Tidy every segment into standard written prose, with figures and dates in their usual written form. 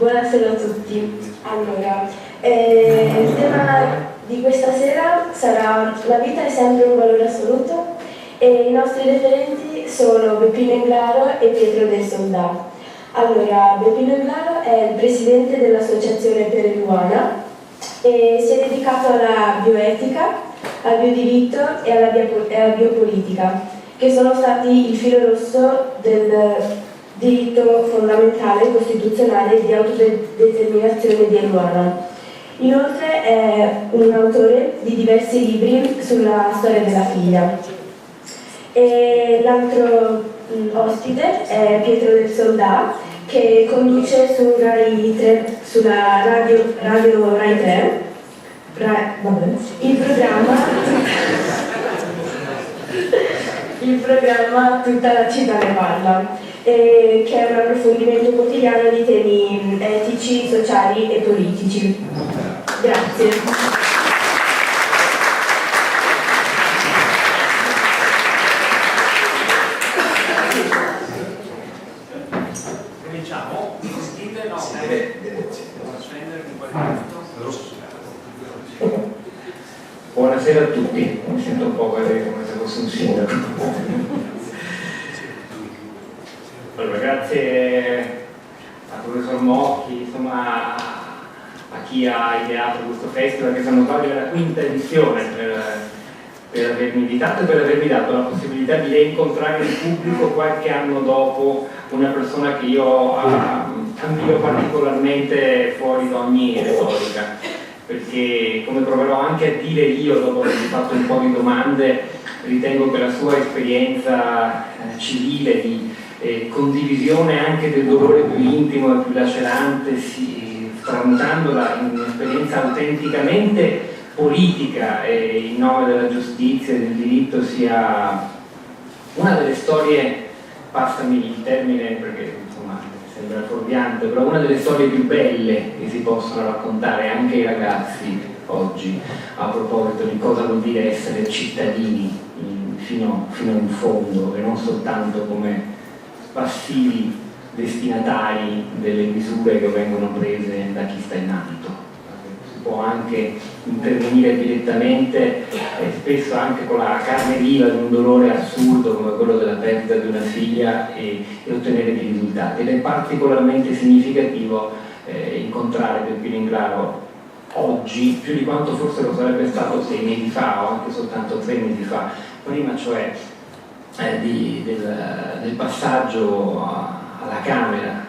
Buonasera a tutti. Allora, il tema di questa sera sarà la vita è sempre un valore assoluto e i nostri referenti sono Beppino Englaro e Pietro del Soldà. Allora, Beppino Englaro è il presidente dell'Associazione Pereruana e si è dedicato alla bioetica, al biodiritto e alla biopolitica, che sono stati il filo rosso del diritto fondamentale costituzionale di autodeterminazione di Eluana. Inoltre è un autore di diversi libri sulla storia della figlia. E l'altro ospite è Pietro del Soldà, che conduce su Rai 3, sulla radio Rai 3 il programma Tutta la città ne parla, che è un approfondimento quotidiano di temi etici, sociali e politici. Grazie. Cominciamo? Sentite? No? Buonasera a tutti, mi sento un po' come se fosse un sindaco. Allora, grazie al professor Mocchi, insomma a chi ha ideato questo festival, che sono sbaglio la quinta edizione, per avermi invitato e per avermi dato la possibilità di reincontrare il pubblico qualche anno dopo una persona che io ammiro particolarmente fuori da ogni retorica, perché come proverò anche a dire io dopo aver fatto un po' di domande, ritengo che la sua esperienza civile di condivisione anche del dolore più intimo e più lacerante, tramutandola in un'esperienza autenticamente politica e in nome della giustizia e del diritto, sia una delle storie, passami il termine perché insomma sembra fuorviante, però una delle storie più belle che si possono raccontare anche ai ragazzi oggi a proposito di cosa vuol dire essere cittadini fino in fondo e non soltanto come passivi destinatari delle misure che vengono prese da chi sta in alto. Si può anche intervenire direttamente, spesso anche con la carne viva di un dolore assurdo come quello della perdita di una figlia e ottenere dei risultati. Ed è particolarmente significativo incontrare Beppino Englaro oggi, più di quanto forse lo sarebbe stato 6 mesi fa o anche soltanto 3 mesi fa, prima cioè del passaggio alla Camera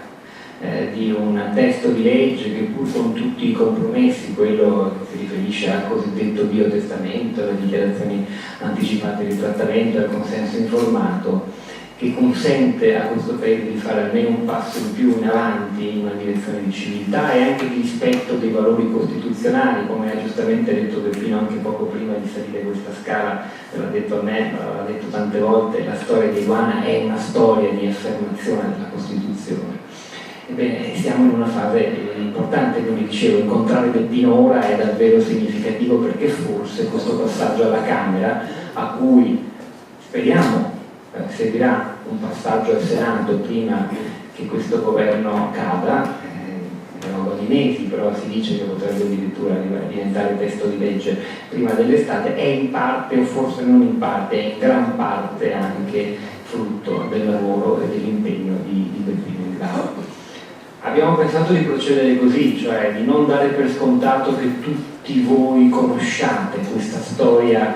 di un testo di legge che, pur con tutti i compromessi, quello che si riferisce al cosiddetto biotestamento, alle dichiarazioni anticipate di trattamento e al consenso informato, che consente a questo paese di fare almeno un passo in più in avanti in una direzione di civiltà e anche di rispetto dei valori costituzionali, come ha giustamente detto Beppino anche poco prima di salire questa scala, l'ha detto a me, l'ha detto tante volte, la storia di Eluana è una storia di affermazione della Costituzione. Ebbene, siamo in una fase importante, come dicevo, incontrare Beppino ora è davvero significativo, perché forse questo passaggio alla Camera, a cui speriamo seguirà un passaggio al Senato prima che questo governo cada, roba di mesi, però si dice che potrebbe addirittura diventare testo di legge prima dell'estate, è in parte, o forse non in parte, è in gran parte anche frutto del lavoro e dell'impegno di Beppino Englaro. Abbiamo pensato di procedere così, cioè di non dare per scontato che tutti voi conosciate questa storia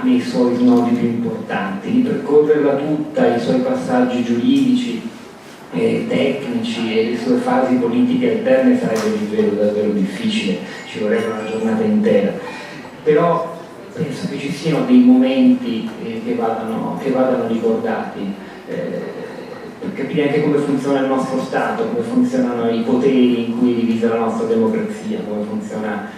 nei suoi snodi più importanti, di percorrerla tutta, i suoi passaggi giuridici e tecnici e le sue fasi politiche alterne sarebbe davvero difficile, ci vorrebbe una giornata intera, però penso che ci siano dei momenti che vadano ricordati per capire anche come funziona il nostro Stato, come funzionano i poteri in cui è divisa la nostra democrazia, come funziona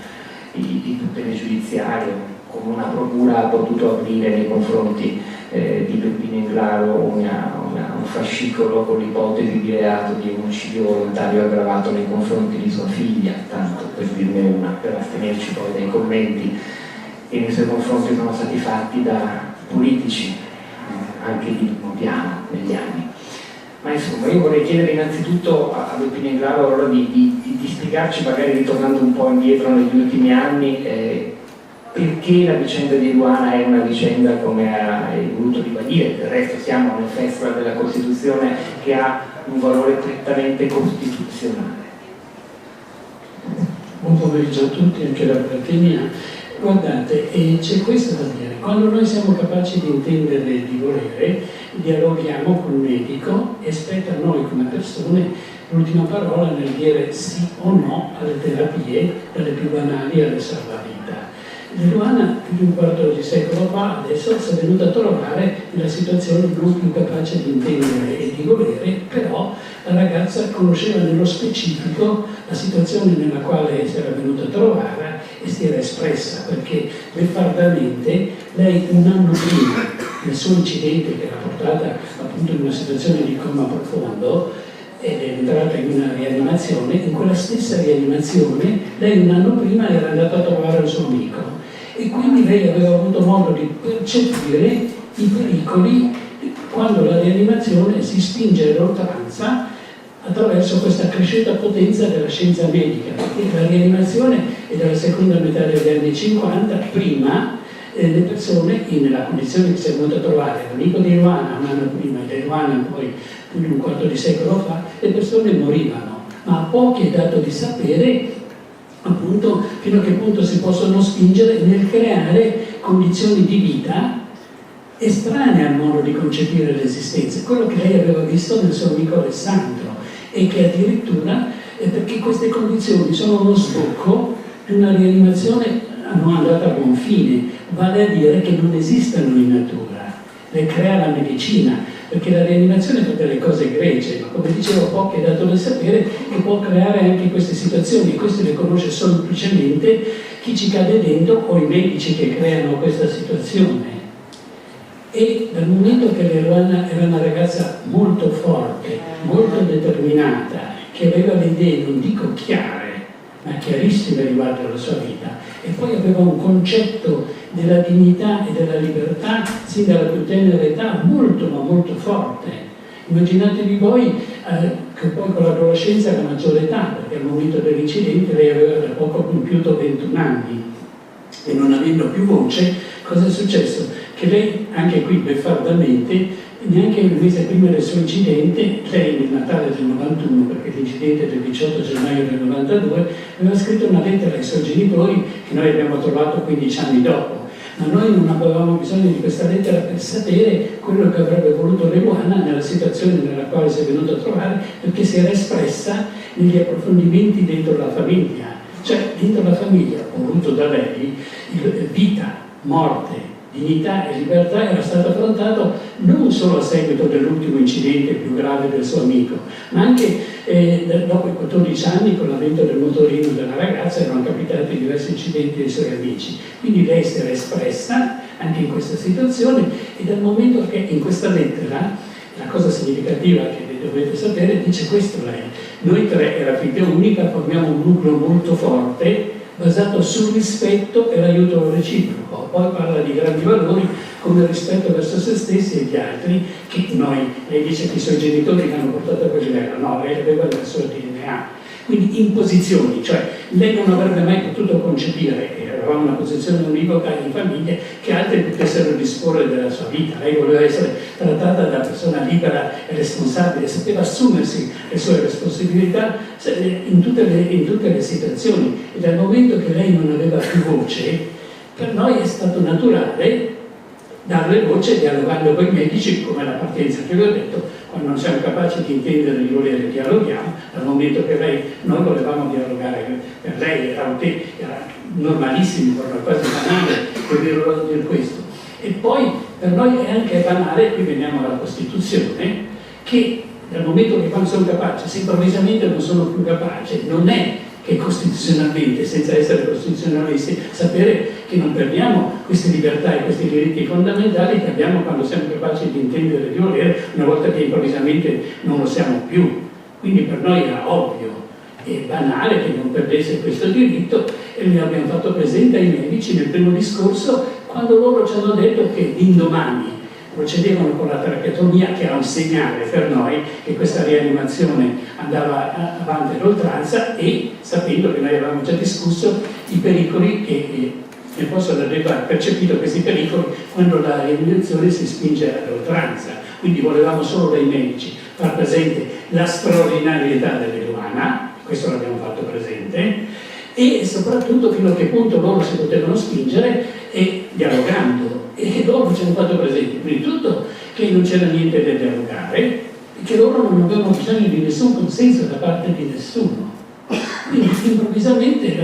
il potere giudiziario, come una procura ha potuto aprire nei confronti di Beppino Englaro un fascicolo con l'ipotesi di reato di omicidio volontario aggravato nei confronti di sua figlia, tanto per dirne una, per astenerci poi dai commenti che nei suoi confronti sono stati fatti da politici anche di primo piano negli anni. Ma insomma, io vorrei chiedere innanzitutto a Beppina Inglaro allora di spiegarci, magari ritornando un po' indietro negli ultimi anni, perché la vicenda di Eluana è una vicenda, come hai voluto ribadire, del resto siamo nel Festival della Costituzione, che ha un valore prettamente costituzionale. Buon pomeriggio a tutti, anche da parte mia. Guardate, c'è questo da dire: quando noi siamo capaci di intendere e di volere, dialoghiamo con il medico e spetta a noi come persone l'ultima parola nel dire sì o no alle terapie, dalle più banali alle salvavita. Eluana, più di un quarto di secolo fa, adesso si è venuta a trovare nella situazione non più capace di intendere e di volere, però la ragazza conosceva nello specifico la situazione nella quale si era venuta a trovare e si era espressa, perché beffardamente lei un anno prima del suo incidente, che l'ha portata appunto in una situazione di coma profondo ed è entrata in una rianimazione, in quella stessa rianimazione lei un anno prima era andata a trovare il suo amico e quindi lei aveva avuto modo di percepire i pericoli quando la rianimazione si spinge all'oltranza attraverso questa cresciuta potenza della scienza medica, perché la rianimazione è dalla seconda metà degli anni 50, prima le persone nella condizione che si è venuta a trovare l'amico di Eluana un anno prima e di Eluana poi più di un quarto di secolo fa, le persone morivano, ma a pochi è dato di sapere appunto fino a che punto si possono spingere nel creare condizioni di vita estranee al modo di concepire l'esistenza, quello che lei aveva visto nel suo amico Alessandro, e che addirittura, perché queste condizioni sono uno sbocco di una rianimazione non andata a buon fine, vale a dire che non esistono in natura, le crea la medicina, perché la rianimazione fa delle cose egregie, ma come dicevo poco è dato da sapere che può creare anche queste situazioni, e queste le conosce semplicemente chi ci cade dentro o i medici che creano questa situazione. E dal momento che Eluana era una ragazza molto forte, molto determinata, che aveva le idee, non dico chiare, ma chiarissime riguardo alla sua vita, e poi aveva un concetto della dignità e della libertà sin dalla più tenera età molto ma molto forte. Immaginatevi voi che poi con l'adolescenza era maggiore età, perché al momento dell'incidente lei aveva da poco compiuto 21 anni e non avendo più voce, cosa è successo? Che lei, anche qui beffardamente, neanche un mese prima del suo incidente, lei nel Natale del 91, perché l'incidente è del 18 gennaio del 92, aveva scritto una lettera ai suoi genitori che noi abbiamo trovato 15 anni dopo. Ma noi non avevamo bisogno di questa lettera per sapere quello che avrebbe voluto Eluana nella situazione nella quale si è venuta a trovare, perché si era espressa negli approfondimenti dentro la famiglia. Cioè, dentro la famiglia, voluto da lei, vita, morte, dignità e libertà era stato affrontato non solo a seguito dell'ultimo incidente più grave del suo amico, ma anche dopo i 14 anni, con l'avvento del motorino della ragazza, erano capitati diversi incidenti ai suoi amici. Quindi lei si era espressa anche in questa situazione, e dal momento che in questa lettera, la cosa significativa che dovete sapere, dice questo lei: noi tre, era figlia unica, formiamo un nucleo molto forte, basato sul rispetto e l'aiuto reciproco. Poi parla di grandi valori come il rispetto verso se stessi e gli altri, che lei dice che i suoi genitori l'hanno portato a quel livello, no, lei aveva nel suo DNA. Quindi imposizioni, cioè lei non avrebbe mai potuto concepire, e aveva una posizione univoca in famiglia, che altri potessero disporre della sua vita. Lei voleva essere trattata da persona libera e responsabile, sapeva assumersi le sue responsabilità in tutte le situazioni, e dal momento che lei non aveva più voce, per noi è stato naturale darle voce dialogando con i medici, come la partenza che vi ho detto: quando non siamo capaci di intendere e di volere, dialoghiamo. Dal momento che noi volevamo dialogare, per lei era normalissimo, quasi banale dire questo. E poi per noi è anche banale, qui veniamo alla Costituzione, che dal momento che quando sono capaci, se improvvisamente non sono più capaci, non è che costituzionalmente, senza essere costituzionalisti, sapere che non perdiamo queste libertà e questi diritti fondamentali che abbiamo quando siamo capaci di intendere e di volere, una volta che improvvisamente non lo siamo più. Quindi per noi era ovvio e banale che non perdesse questo diritto, e ne abbiamo fatto presente ai medici nel primo discorso, quando loro ci hanno detto che l'indomani procedevano con la tracheotomia, che era un segnale per noi che questa rianimazione andava avanti all'oltranza, e sapendo che noi avevamo già discusso i pericoli che ne possono arrivare, percepito questi pericoli quando la rianimazione si spinge all'oltranza. Quindi volevamo solo dai medici far presente la straordinarietà dell'Eluana, questo l'abbiamo fatto presente, e soprattutto fino a che punto loro si potevano spingere, e dialogando, e loro ci hanno fatto presente prima di tutto che non c'era niente da dialogare e che loro non avevano bisogno di nessun consenso da parte di nessuno. Quindi improvvisamente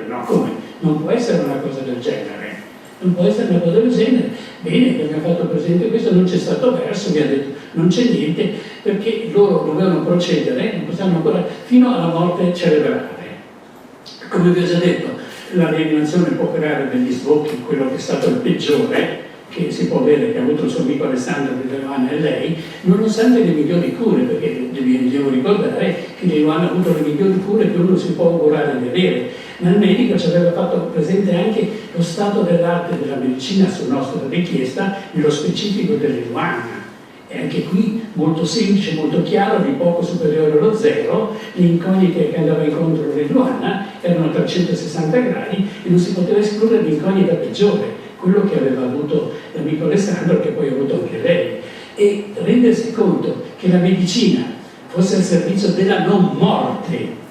no, come? Non può essere una cosa del genere, non può essere una cosa del genere. Bene, abbiamo fatto presente questo, non c'è stato verso, mi ha detto non c'è niente, perché loro dovevano procedere, non possiamo ancora, fino alla morte cerebrale. Come vi ho già detto, la rianimazione può creare degli sbocchi, quello che è stato il peggiore che si può avere, che ha avuto il suo amico Alessandro di Leluana e lei, nonostante le migliori cure, perché vi devo ricordare che Leluana ha avuto le migliori cure che uno si può augurare di avere, ma il medico ci aveva fatto presente anche lo stato dell'arte della medicina su nostra richiesta, nello specifico dell'Eluana. E anche qui molto semplice, molto chiaro, di poco superiore allo zero, le incognite che andava incontro all'Eluana erano a 360 gradi e non si poteva escludere l'incognita peggiore, quello che aveva avuto l'amico Alessandro, che poi ha avuto anche lei. E rendersi conto che la medicina fosse al servizio della non morte,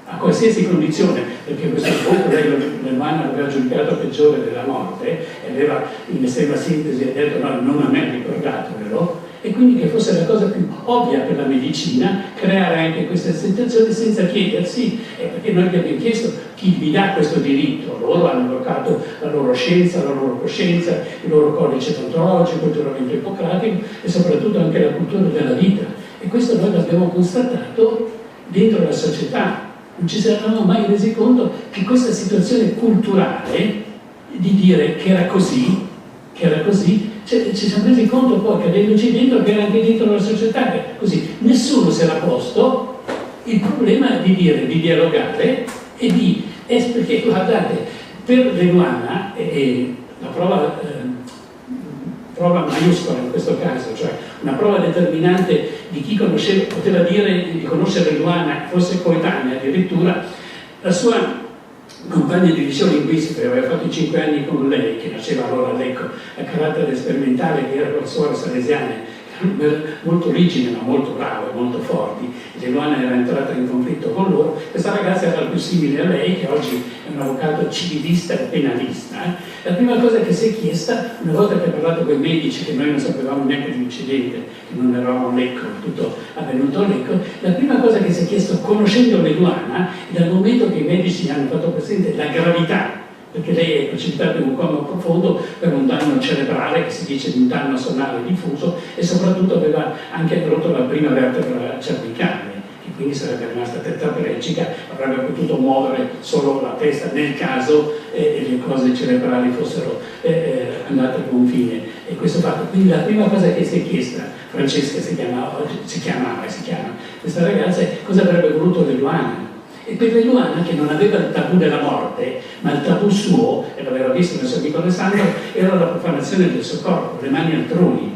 a qualsiasi condizione, perché questo punto lei l'Eluana l'aveva giudicato peggiore della morte, e aveva in estrema sintesi ha detto no, non a me, ricordatevelo, e quindi che fosse la cosa più ovvia per la medicina creare anche questa situazione senza chiedersi, perché noi gli abbiamo chiesto chi vi dà questo diritto. Loro hanno invocato la loro scienza, la loro coscienza, il loro codice deontologico, il giuramento ippocratico e soprattutto anche la cultura della vita. E questo noi l'abbiamo constatato dentro la società. Non ci eravamo mai resi conto che questa situazione culturale di dire che era così, cioè, ci siamo resi conto poi, cadendoci dentro, che era anche dentro la società così. Nessuno si era posto il problema di dire, di dialogare e di... perché guardate, per Leluana, la prova maiuscola in questo caso, cioè una prova determinante di chi conosceva, poteva dire di conoscere Leluana, fosse coetanea addirittura, la sua compagna di liceo linguistico, che aveva fatto i 5 anni con lei, che nasceva allora a Lecco, a carattere sperimentale, che era professore salesiane, molto rigide ma molto brave, molto forti. Leluana era entrata in conflitto con loro. Questa ragazza era più simile a lei, che oggi è un avvocato civilista e penalista. La prima cosa che si è chiesta, una volta che ha parlato con i medici, che noi non sapevamo neanche dell'incidente, che non eravamo a Lecco, tutto avvenuto a Lecco, la prima cosa che si è chiesto, conoscendo Leluana, dal momento che i medici gli hanno fatto presente la gravità, perché lei è precipitata in un coma profondo per un danno cerebrale, che si dice di un danno sonare diffuso, e soprattutto aveva anche rotto la prima vertebra cervicale, e quindi sarebbe rimasta tetraplegica, avrebbe potuto muovere solo la testa nel caso le cose cerebrali fossero andate a buon fine. E questo fatto, quindi la prima cosa che si è chiesta, Francesca si chiama, questa ragazza, è cosa avrebbe voluto Leluana. E per Leluana, che non aveva il tabù della morte, ma il tabù suo, e l'aveva visto nel suo amico Alessandro, era la profanazione del suo corpo, le mani altrui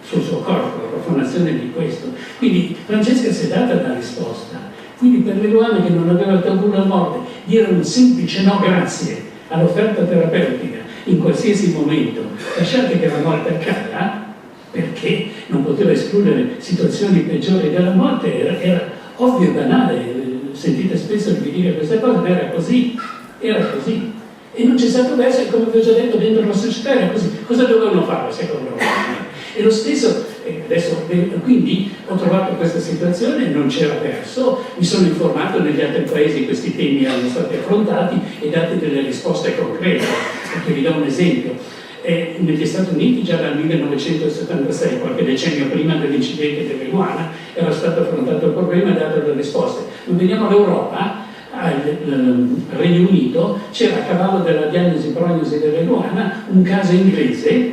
sul suo corpo, la profanazione di questo. Quindi Francesca si è data la risposta. Quindi per Leluana, che non aveva il tabù della morte, dire un semplice no grazie all'offerta terapeutica in qualsiasi momento, lasciate che la morte accada, perché non poteva escludere situazioni peggiori della morte, era ovvio e banale. Sentite spesso di dire queste cose, ma era così. E non c'è stato verso, e come vi ho già detto, dentro la società era così. Cosa dovevano fare secondo me? E lo stesso, adesso, quindi ho trovato questa situazione, non c'era verso, mi sono informato negli altri paesi questi temi erano stati affrontati e date delle risposte concrete. Perché vi do un esempio. Negli Stati Uniti già dal 1976, qualche decennio prima dell'incidente di Leluana, era stato affrontato il problema e dato delle risposte. Non veniamo all'Europa, al Regno Unito, c'era a cavallo della diagnosi prognosi di Leluana un caso inglese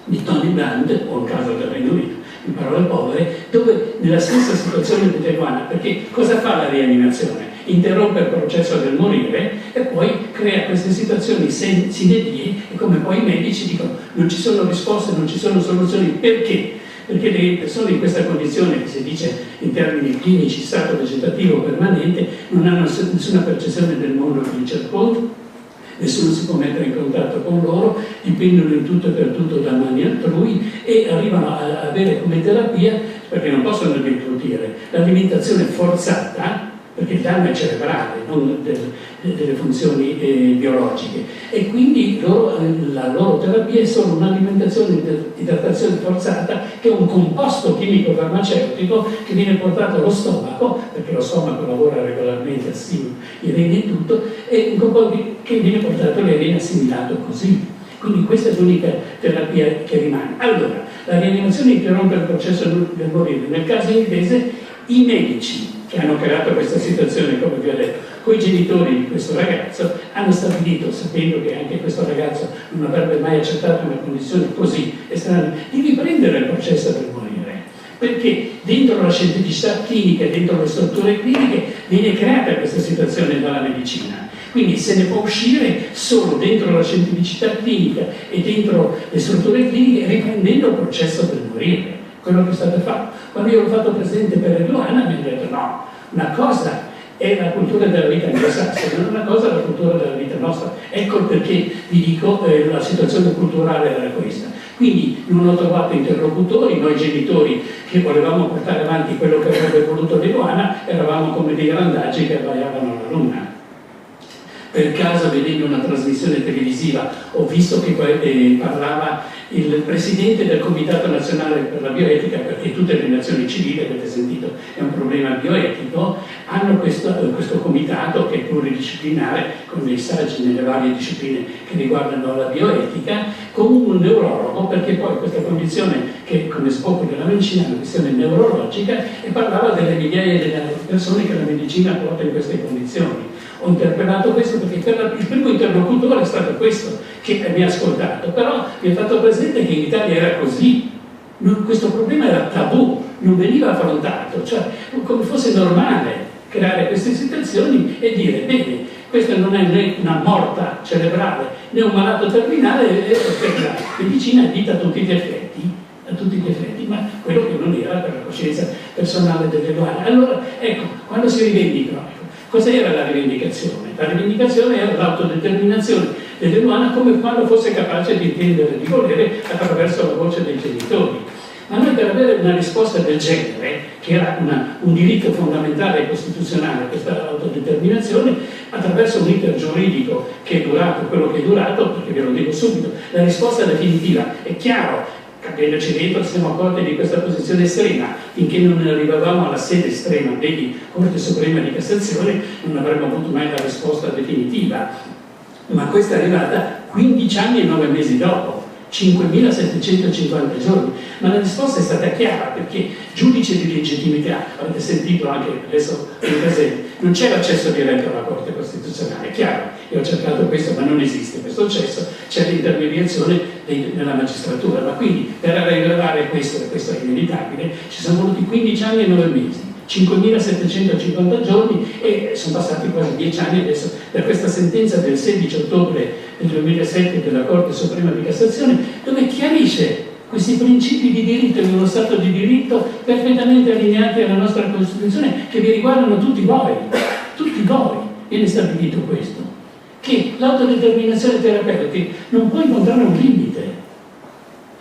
di Tony Bland, o un caso del Regno Unito, in parole povere, dove nella stessa situazione di Leluana, perché cosa fa la rianimazione? interrompe il processo del morire e poi crea queste situazioni sine die, e come poi i medici dicono non ci sono risposte, non ci sono soluzioni. Perché? Perché le persone in questa condizione, che si dice in termini clinici stato vegetativo permanente, non hanno nessuna percezione del mondo che li circonda, nessuno si può mettere in contatto con loro, dipendono in tutto e per tutto da mani altrui e arrivano a avere come terapia, perché non possono deglutire, l'alimentazione forzata, perché il danno è cerebrale, non delle funzioni biologiche, e quindi la loro terapia è solo un'alimentazione di idratazione forzata, che è un composto chimico farmaceutico che viene portato allo stomaco, perché lo stomaco lavora regolarmente assieme i reni e tutto, e un composto che viene portato e viene assimilato così. Quindi questa è l'unica terapia che rimane. Allora, la rianimazione interrompe il processo del morire. Nel caso inglese, i medici che hanno creato questa situazione, come vi ho detto, con i genitori di questo ragazzo, hanno stabilito, sapendo che anche questo ragazzo non avrebbe mai accettato una condizione così estranea, di riprendere il processo del morire. Perché dentro la scientificità clinica, dentro le strutture cliniche, viene creata questa situazione dalla medicina. Quindi se ne può uscire solo dentro la scientificità clinica e dentro le strutture cliniche, riprendendo il processo del morire. Quello che è stato fatto. Quando io l'ho fatto presente per Eluana mi hanno detto no, una cosa è la cultura della vita anglosassone, una cosa è la cultura della vita nostra. Ecco perché vi dico la situazione culturale era questa. Quindi non ho trovato interlocutori, noi genitori che volevamo portare avanti quello che avrebbe voluto Eluana, eravamo come dei randaggi che abbaiavano alla luna. Per caso, vedendo una trasmissione televisiva, ho visto che parlava il presidente del Comitato Nazionale per la Bioetica, perché tutte le nazioni civili, avete sentito, è un problema bioetico, hanno questo comitato che è pluridisciplinare, con dei saggi nelle varie discipline che riguardano la bioetica, con un neurologo, perché poi questa condizione, che come scopo della medicina è una questione neurologica, e parlava delle migliaia di persone che la medicina porta in queste condizioni. Ho interpellato questo perché il primo interlocutore è stato questo che mi ha ascoltato, però mi ha fatto presente che in Italia era così, questo problema era tabù, non veniva affrontato, cioè come fosse normale creare queste situazioni e dire bene, questa non è né una morta cerebrale né un malato terminale, perché la medicina addita a tutti gli effetti, ma quello che non era per la coscienza personale dell'Eluana. Allora, ecco, quando si rivendicano, cos'era la rivendicazione? La rivendicazione era l'autodeterminazione dell'Eluana come quando fosse capace di intendere e di volere attraverso la voce dei genitori. Ma noi per avere una risposta del genere, che era un diritto fondamentale e costituzionale, questa autodeterminazione, attraverso un iter giuridico che è durato quello che è durato, perché ve lo dico subito, la risposta definitiva è chiaro. Capendoci dentro siamo accorti di questa posizione estrema, finché non arrivavamo alla sede estrema della Corte Suprema di Cassazione non avremmo avuto mai la risposta definitiva, ma questa è arrivata 15 anni e 9 mesi dopo, 5.750 giorni, ma la risposta è stata chiara, perché giudice di legittimità, avete sentito anche adesso in presente, non c'è l'accesso diretto alla Corte Costituzionale, è chiaro, io ho cercato questo, ma non esiste questo accesso, c'è l'intermediazione nella magistratura, ma quindi per rilevare questo, e questo è inevitabile, ci sono voluti 15 anni e 9 mesi, 5.750 giorni e sono passati quasi 10 anni adesso per questa sentenza del 16 ottobre del 2007 della Corte Suprema di Cassazione, dove chiarisce questi principi di diritto in uno Stato di diritto perfettamente allineati alla nostra Costituzione, che vi riguardano tutti voi, viene stabilito questo, che l'autodeterminazione terapeutica non può incontrare un limite,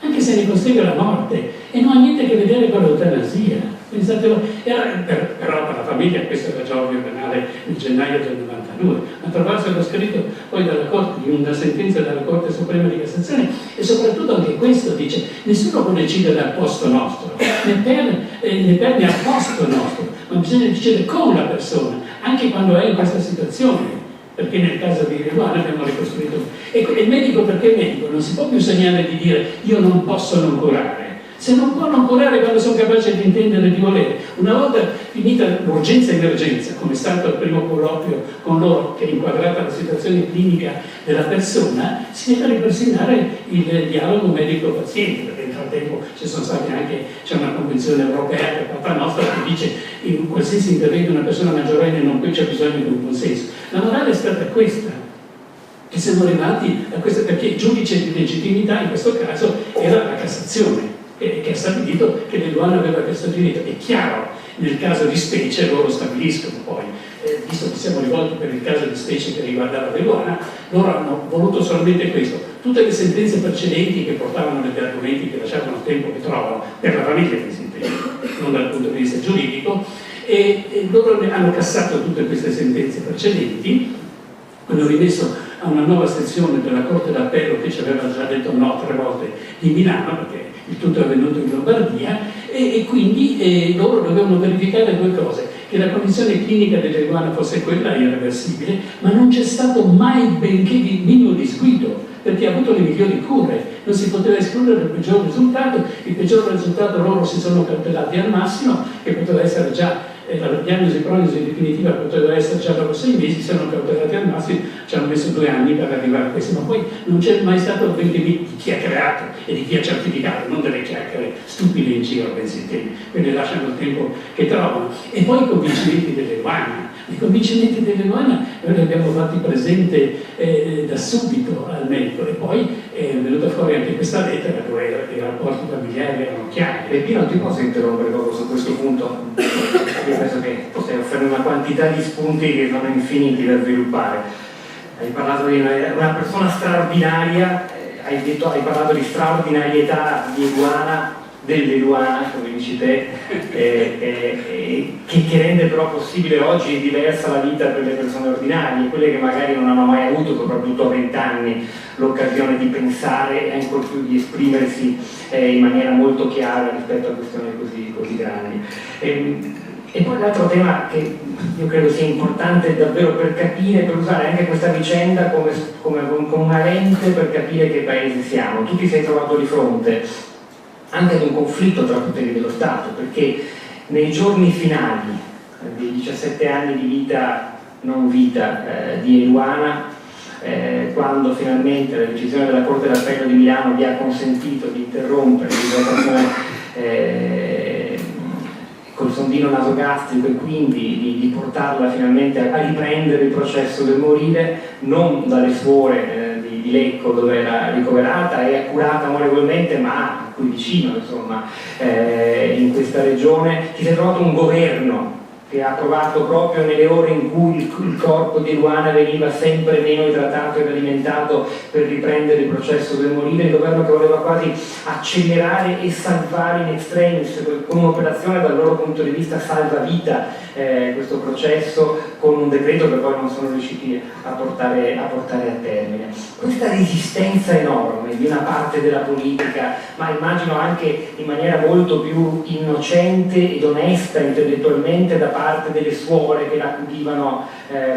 anche se ne costringe la morte, e non ha niente a che vedere con l'eutanasia. Pensate, però per la famiglia questo era già ovvio penale nel gennaio del 92, ma trovarselo scritto poi dalla Corte, di una sentenza della Corte Suprema di Cassazione, e soprattutto anche questo dice: nessuno può decidere al posto nostro, né per né al posto nostro, ma bisogna decidere con la persona, anche quando è in questa situazione. Perché nel caso di Eluana abbiamo ricostruito. E il medico, perché il medico non si può più segnare di dire io non posso non curare, Se non può non curare quando sono capace di intendere e di volere. Una volta finita l'urgenza e emergenza, come è stato il primo colloquio con loro, che è inquadrata la situazione clinica della persona, si deve ripristinare il dialogo medico-paziente, perché nel frattempo c'è una convenzione europea che è fatta nostra che dice che in qualsiasi intervento di una persona maggiorenne non c'è bisogno di un consenso. La morale è stata questa, che siamo arrivati a questo, perché il giudice di legittimità in questo caso era la Cassazione, che ha stabilito che l'Eluana aveva questo diritto. È chiaro, nel caso di specie loro stabiliscono poi, visto che siamo rivolti per il caso di specie che riguardava l'Eluana, loro hanno voluto solamente questo. Tutte le sentenze precedenti che portavano degli argomenti che lasciavano il tempo che trovano per la famiglia che si intende, non dal punto di vista giuridico, e loro hanno cassato tutte queste sentenze precedenti, hanno rimesso a una nuova sezione della Corte d'Appello che ci aveva già detto no 3 volte di Milano, perché il tutto è avvenuto in Lombardia, e quindi loro dovevano verificare 2 cose: che la condizione clinica dell'Eluana fosse quella irreversibile, ma non c'è stato mai benché di minimo disguido, perché ha avuto le migliori cure, non si poteva escludere il peggior risultato loro si sono cautelati al massimo, che poteva essere già la diagnosi prognosi definitiva poteva essere già dopo 6 mesi, si sono cautelati al massimo, ci hanno messo 2 anni per arrivare a questo, ma poi non c'è mai stato il benché di chi ha creato e di chi ha certificato, non delle chiacchiere stupide in giro, pensi te, quelle lasciano il tempo che trovano. E poi i convincimenti dell'Eluana. I convincimenti dell'Eluana noi li abbiamo fatti presente da subito al medico, e poi è venuta fuori anche questa lettera dove i rapporti familiari erano chiari. Peppino, ti posso interrompere proprio su questo punto? Io penso che possiamo offrire una quantità di spunti che sono infiniti da sviluppare. Hai parlato di una persona straordinaria, hai parlato di straordinarietà di dell'Eluana, come dici te, che rende però possibile oggi diversa la vita per le persone ordinarie, quelle che magari non hanno mai avuto, soprattutto a 20 anni, l'occasione di pensare e ancor più di esprimersi in maniera molto chiara rispetto a questioni così grandi. E poi l'altro tema che io credo sia importante davvero per capire, per usare anche questa vicenda come una lente per capire che paese siamo. Tu ti sei trovato di fronte anche ad un conflitto tra poteri dello Stato, perché nei giorni finali dei 17 anni di vita, non vita, di Eluana, quando finalmente la decisione della Corte d'Appello di Milano gli ha consentito di interrompere l'idratazione col sondino nasogastrico e quindi di portarla finalmente a riprendere il processo del morire, non dalle suore di Lecco dove era ricoverata e accurata amorevolmente, ma qui vicino, insomma, in questa regione. Ti sei trovato un governo che ha provato proprio nelle ore in cui il corpo di Eluana veniva sempre meno idratato ed alimentato per riprendere il processo del morire, il governo che voleva quasi accelerare e salvare in extremis, con un'operazione dal loro punto di vista salvavita, questo processo, con un decreto che poi non sono riusciti a portare a termine. Questa resistenza enorme di una parte della politica, ma immagino anche in maniera molto più innocente ed onesta intellettualmente da parte delle suore che l'accudivano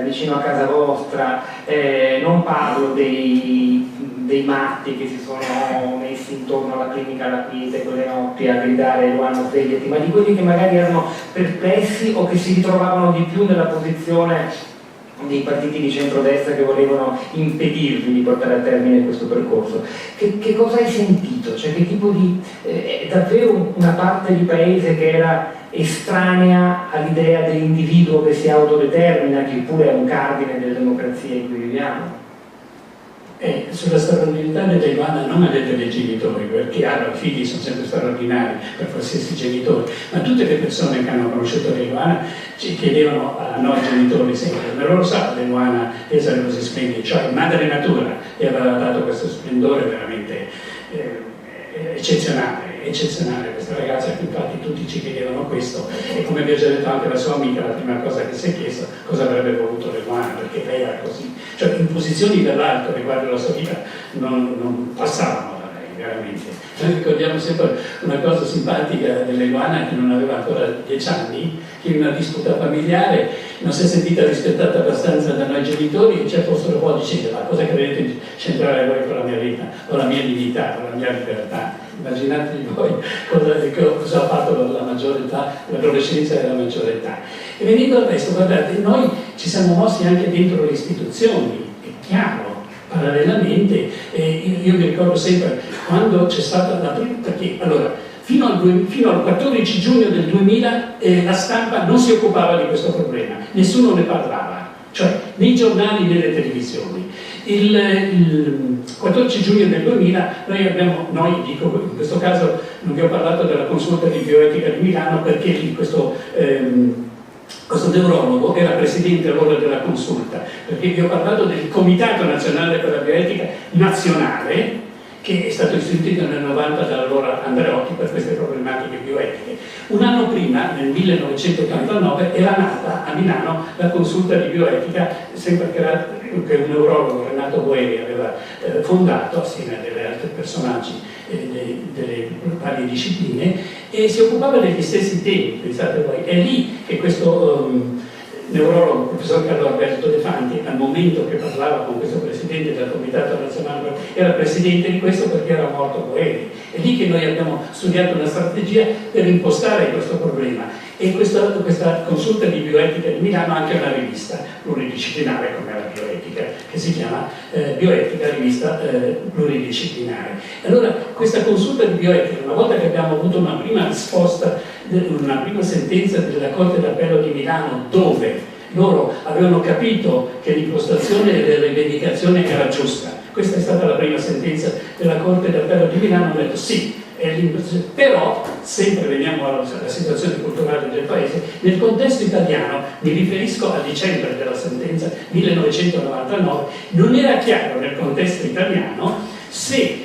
vicino a casa vostra, non parlo dei matti che si sono messi intorno alla clinica alla quiete quelle notti a gridare Eluana svegliati, ma di quelli che magari erano perplessi o che si ritrovavano di più nella posizione dei partiti di centrodestra che volevano impedirvi di portare a termine questo percorso. Che cosa hai sentito? Cioè, che tipo di... davvero una parte di paese che era estranea all'idea dell'individuo che si autodetermina, che pure è un cardine della democrazia in cui viviamo? Sulla straordinarietà dell'Eluana non avete dei genitori, perché i figli sono sempre straordinari per qualsiasi genitore, ma tutte le persone che hanno conosciuto l'Eluana ci chiedevano a noi genitori sempre: ma loro sanno l'Eluana essere così splendida, cioè madre natura le aveva dato questo splendore veramente eccezionale questa ragazza, che infatti tutti ci chiedevano questo, e come vi ho già detto anche la sua amica, la prima cosa che si è chiesto cosa avrebbe voluto l'Eluana, perché lei era così, cioè in posizioni dall'alto riguardo la sua vita non passavano da lei veramente. Noi ricordiamo sempre una cosa simpatica dell'Eluana, che non aveva ancora 10 anni, che in una disputa familiare non si è sentita rispettata abbastanza da noi genitori e ci ha posto un po' dicendo: ma cosa credete di centrare voi con la mia vita, con la mia dignità, con la mia libertà? immaginatevi voi cosa ha fatto la maggiore età, l'adolescenza e la maggiore età. E venendo al resto, guardate, noi ci siamo mossi anche dentro le istituzioni, è chiaro, parallelamente. Io mi ricordo sempre quando c'è stata la prima, perché allora fino al 14 giugno del 2000 la stampa non si occupava di questo problema, nessuno ne parlava, cioè nei giornali, nelle televisioni. Il 14 giugno del 2000 noi dico, in questo caso non vi ho parlato della consulta di bioetica di Milano perché lì questo neurologo era presidente allora della consulta, perché vi ho parlato del Comitato Nazionale per la Bioetica Nazionale, che è stato istituito nel 90 dall'allora Andreotti per queste problematiche bioetiche. Un anno prima, nel 1989, era nata a Milano la consulta di bioetica, sempre che un neurologo, Renato Boeri, aveva fondato assieme a degli altri personaggi delle varie discipline, e si occupava degli stessi temi, pensate voi. È lì che questo neurologo, il professor Carlo Alberto De Fanti, al momento che parlava con questo presidente del Comitato Nazionale, era presidente di questo perché era morto Boeri. È lì che noi abbiamo studiato una strategia per impostare questo problema. E questa consulta di bioetica di Milano ha anche una rivista pluridisciplinare come la bioetica, che si chiama Bioetica, rivista pluridisciplinare. Allora questa consulta di bioetica, una volta che abbiamo avuto una prima risposta, una prima sentenza della Corte d'Appello di Milano, dove loro avevano capito che l'impostazione delle rivendicazioni era giusta, questa è stata la prima sentenza della Corte d'Appello di Milano, hanno detto sì, però, sempre veniamo alla situazione culturale del paese, nel contesto italiano, mi riferisco a dicembre della sentenza 1999, non era chiaro nel contesto italiano se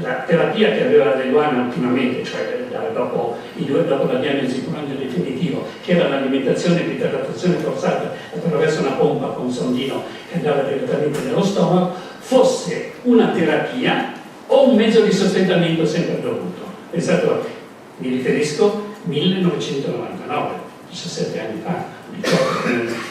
la terapia che aveva Deluana ultimamente, cioè dopo la diagnosi curante definitivo, che era l'alimentazione di idratazione forzata attraverso una pompa con un sondino che andava direttamente nello stomaco, fosse una terapia o un mezzo di sostentamento sempre dovuto. Pensate, mi riferisco 1999, 17 anni fa, 18,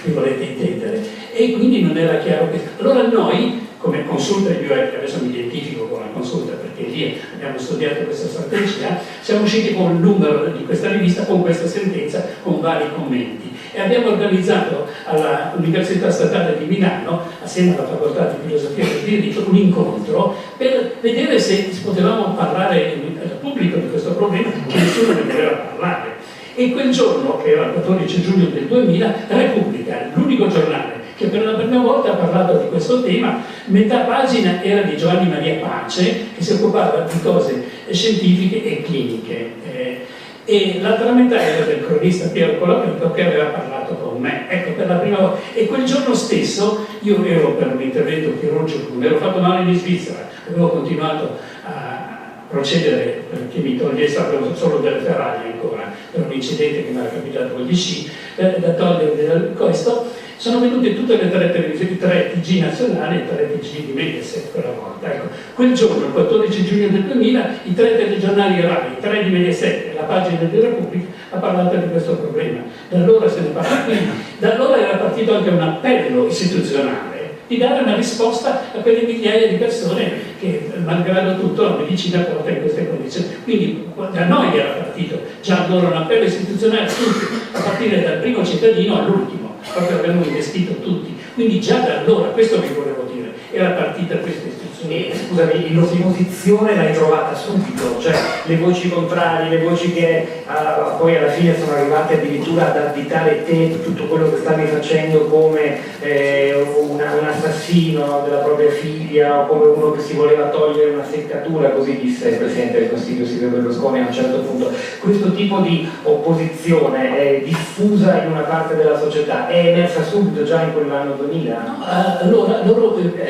mi volete intendere, e quindi non era chiaro che... Allora noi, come consulta di bioetica, adesso mi identifico con la consulta perché lì abbiamo studiato questa strategia, siamo usciti con il numero di questa rivista, con questa sentenza, con vari commenti, e abbiamo organizzato all'Università Statale di Milano, assieme alla Facoltà di Filosofia e del Diritto, un incontro per vedere se potevamo parlare al pubblico di questo problema, che nessuno ne voleva parlare. E quel giorno, che era il 14 giugno del 2000, Repubblica, l'unico giornale che per la prima volta ha parlato di questo tema, metà pagina era di Giovanni Maria Pace, che si occupava di cose scientifiche e cliniche, e l'altra metà era del cronista Piero Colapinto, che aveva parlato con me. Ecco, per la prima volta. E quel giorno stesso io ero per un intervento chirurgico, mi ero fatto male in Svizzera, avevo continuato a procedere perché mi togliesse, avevo solo delle ferraglie ancora per un incidente che mi era capitato con gli sci, da togliere questo. Sono venute tutte le tre televisioni, 3 TG nazionali e 3 TG di Mediaset quella volta. Ecco, quel giorno, il 14 giugno del 2000, i 3 telegiornali RAI, i 3 di Mediaset e la pagina di Repubblica ha parlato di questo problema. Da allora se ne parla. Quindi, da allora era partito anche un appello istituzionale di dare una risposta a quelle migliaia di persone che, malgrado tutto, la medicina porta in queste condizioni. Quindi da noi era partito già allora un appello istituzionale a tutti, a partire dal primo cittadino all'ultimo. Proprio abbiamo investito tutti, quindi già da allora, questo vi volevo dire, era partita questa istituzione. Scusami, l'opposizione l'hai trovata subito, cioè le voci contrarie, le voci che poi alla fine sono arrivate addirittura ad additare te tutto quello che stavi facendo come un assassino della propria figlia, o come uno che si voleva togliere una seccatura, così disse il Presidente del Consiglio Silvio Berlusconi a un certo punto. Questo tipo di opposizione è diffusa in una parte della società, è emersa subito già in quell'anno 2000? No,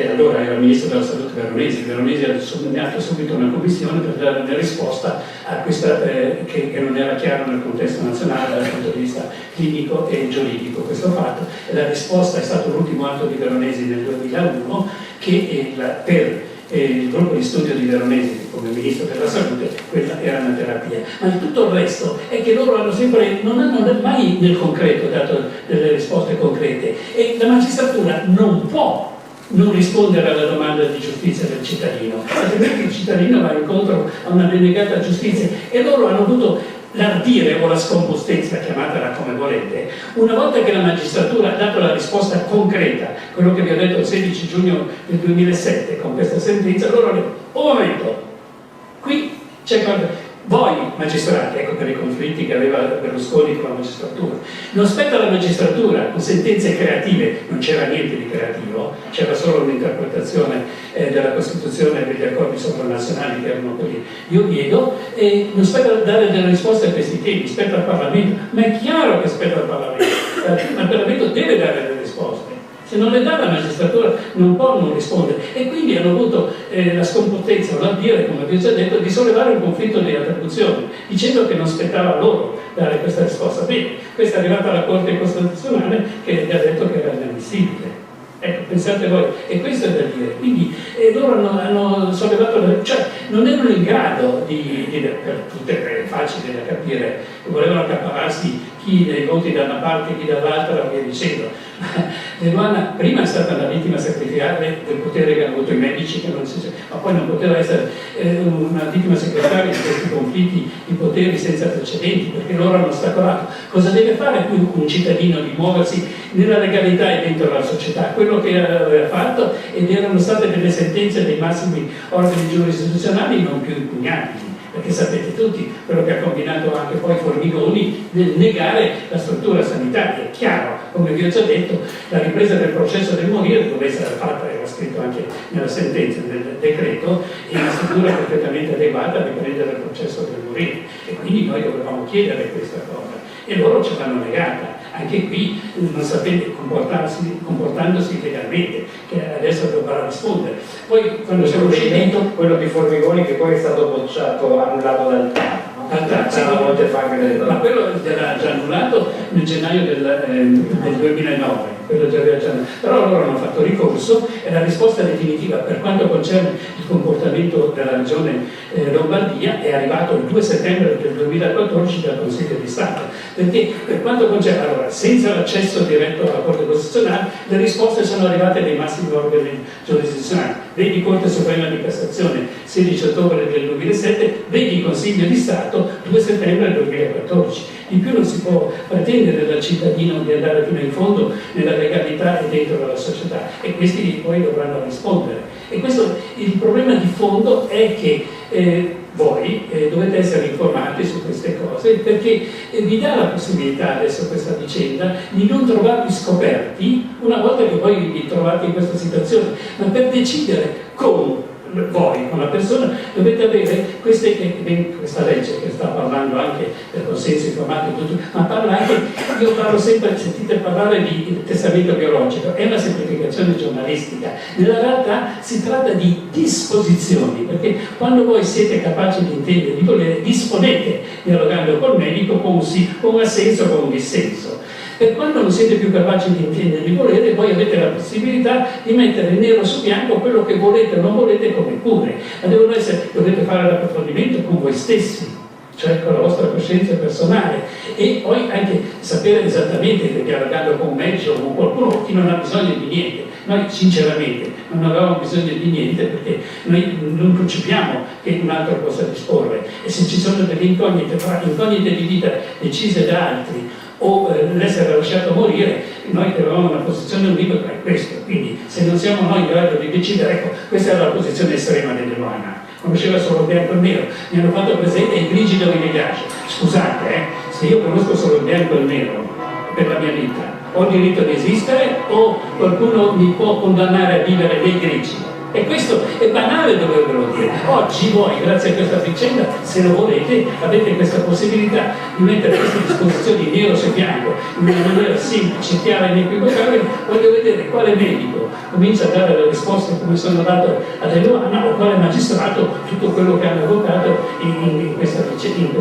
allora era il Ministro della Salute Veronesi ha sottolineato subito una commissione per dare una risposta a questa che non era chiaro nel contesto nazionale dal punto di vista clinico e giuridico questo fatto. La risposta è stato l'ultimo atto di Veronesi nel 2001 che per il gruppo di studio di Veronesi come Ministro della Salute quella era una terapia, ma tutto il resto è che loro hanno sempre, non hanno mai nel concreto dato delle risposte concrete, e la magistratura non può non rispondere alla domanda di giustizia del cittadino, altrimenti il cittadino va incontro a una denegata giustizia, e loro hanno avuto l'ardire o la scompostezza, chiamatela come volete, una volta che la magistratura ha dato la risposta concreta, quello che vi ho detto il 16 giugno del 2007 con questa sentenza, loro hanno detto: un momento, qui c'è qualcosa. Voi magistrati, ecco per i conflitti che aveva Berlusconi con la magistratura, non spetta alla magistratura con sentenze creative, non c'era niente di creativo, c'era solo un'interpretazione della Costituzione e degli accordi sovranazionali che erano quelli di Oviedo, e non spetta dare delle risposte a questi temi, spetta al Parlamento, ma è chiaro che spetta al Parlamento, ma il Parlamento deve dare delle risposte. Se non le dà la magistratura non può non rispondere, e quindi hanno avuto la scompostezza o l'ardire, come vi ho già detto, di sollevare un conflitto di attribuzione, dicendo che non spettava a loro dare questa risposta. Bene, questa è arrivata alla Corte Costituzionale che gli ha detto che era inammissibile. Ecco, pensate voi, e questo è da dire. Quindi loro hanno sollevato, cioè non erano in grado per tutte facili da capire, volevano accaparrarsi chi dei voti da una parte, chi dall'altra, e via dicendo. Eluana prima è stata una vittima sacrificale del potere che hanno avuto i medici, ma poi non poteva essere una vittima segretaria di questi conflitti di poteri senza precedenti, perché loro hanno ostacolato. Cosa deve fare un cittadino di muoversi nella legalità e dentro la società? Quello che aveva fatto, ed erano state delle sentenze dei massimi organi giurisdizionali non più impugnabili, perché sapete tutti quello che ha combinato anche poi Formigoni nel negare la struttura sanitaria. È chiaro, come vi ho già detto, la ripresa del processo del morire doveva essere fatta, era scritto anche nella sentenza, nel decreto, in una struttura perfettamente adeguata a riprendere il processo del morire, e quindi noi dovevamo chiedere questa cosa, e loro ce l'hanno negata. Anche qui non sapendo comportandosi legalmente, che adesso dovrà rispondere. Poi quando siamo usciti, quello di Formigoni, che poi è stato bocciato, annullato dal TAR. Ma quello era già annullato nel gennaio del 2009, quello già aveva già annullato. Però loro hanno fatto ricorso, e la risposta definitiva per quanto concerne il comportamento della regione Lombardia è arrivato il 2 settembre del 2014 dal Consiglio di Stato, perché per quanto concerne, allora, senza l'accesso diretto alla Corte Costituzionale, le risposte sono arrivate dai massimi organi giurisdizionali, vedi Corte Suprema di Cassazione 16 ottobre del 2007, vedi Consiglio di Stato 2 settembre 2014. In più non si può pretendere dal cittadino di andare fino in fondo nella legalità e dentro la società, e questi poi dovranno rispondere. E questo, il problema di fondo è che voi dovete essere informati su queste cose, perché vi dà la possibilità adesso questa vicenda di non trovarvi scoperti una volta che voi vi trovate in questa situazione, ma per decidere con voi, con la persona, dovete avere questa legge che sta parlando anche del consenso informato e tutto, ma parla anche, io parlo sempre, sentite parlare di testamento biologico, è una semplificazione giornalistica, nella realtà si tratta di disposizioni, perché quando voi siete capaci di intendere, di volere, disponete dialogando col medico con un sì, con un assenso, con un dissenso. Per quando non siete più capaci di intendere, di volere, voi avete la possibilità di mettere nero su bianco quello che volete o non volete come cure, ma dovete fare l'approfondimento con voi stessi, cioè con la vostra coscienza personale, e poi anche sapere esattamente che dialogando con un medico o con qualcuno, chi non ha bisogno di niente. Noi sinceramente non avevamo bisogno di niente, perché noi non concepiamo che un altro possa disporre, e se ci sono delle incognite di vita decise da altri, o l'essere lasciato morire, noi che avevamo una posizione univoca è questo. Quindi se non siamo noi in grado di decidere, ecco, questa era la posizione estrema dell'Eluana, conosceva solo il bianco e il nero, mi hanno fatto presente il grigido che mi piace. Scusate, se io conosco solo il bianco e il nero per la mia vita, ho il diritto di esistere o qualcuno mi può condannare a vivere dei grigi? E questo è banale dovervelo dire. Oggi voi, grazie a questa vicenda, se lo volete, avete questa possibilità di mettere queste disposizioni nero su bianco, in una maniera semplice, chiara e inequivocabile. Voglio vedere quale medico comincia a dare le risposte come sono date ad Eluana, o quale magistrato tutto quello che hanno votato in questa vicenda.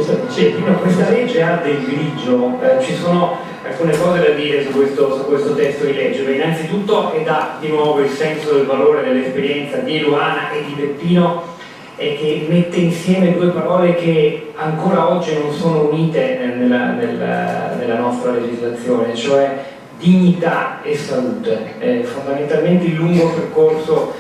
No, questa legge ha del grigio, ci sono alcune cose da dire su questo testo di legge. Innanzitutto, e dà di nuovo il senso del valore dell'esperienza di Eluana e di Beppino, è che mette insieme due parole che ancora oggi non sono unite nella nostra legislazione, cioè dignità e salute. Fondamentalmente il lungo percorso,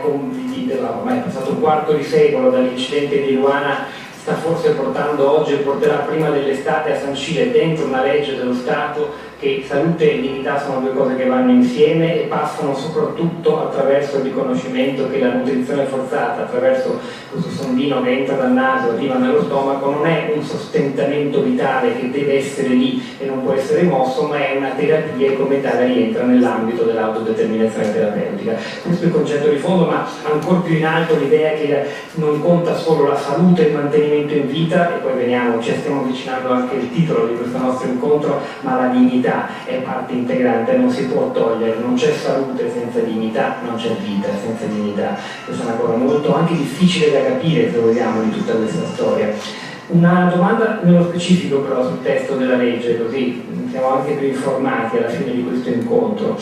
ormai è passato un quarto di secolo dall'incidente di Luana, sta forse portando oggi e porterà prima dell'estate a sancire dentro una legge dello Stato che salute e dignità sono due cose che vanno insieme e passano soprattutto attraverso il riconoscimento che la nutrizione forzata, attraverso questo sondino che entra dal naso e arriva nello stomaco, non è un sostentamento vitale che deve essere lì e non può essere mosso, ma è una terapia e come tale rientra nell'ambito dell'autodeterminazione terapeutica. Questo è il concetto di fondo, ma ancora più in alto l'idea che non conta solo la salute e il mantenimento in vita, e poi veniamo, ci stiamo avvicinando anche il titolo di questo nostro incontro, ma la dignità è parte integrante, non si può togliere, non c'è salute senza dignità, non c'è vita senza dignità. Questa è una cosa molto anche difficile da capire, se vogliamo, di tutta questa storia. Una domanda nello specifico però sul testo della legge, così siamo anche più informati alla fine di questo incontro.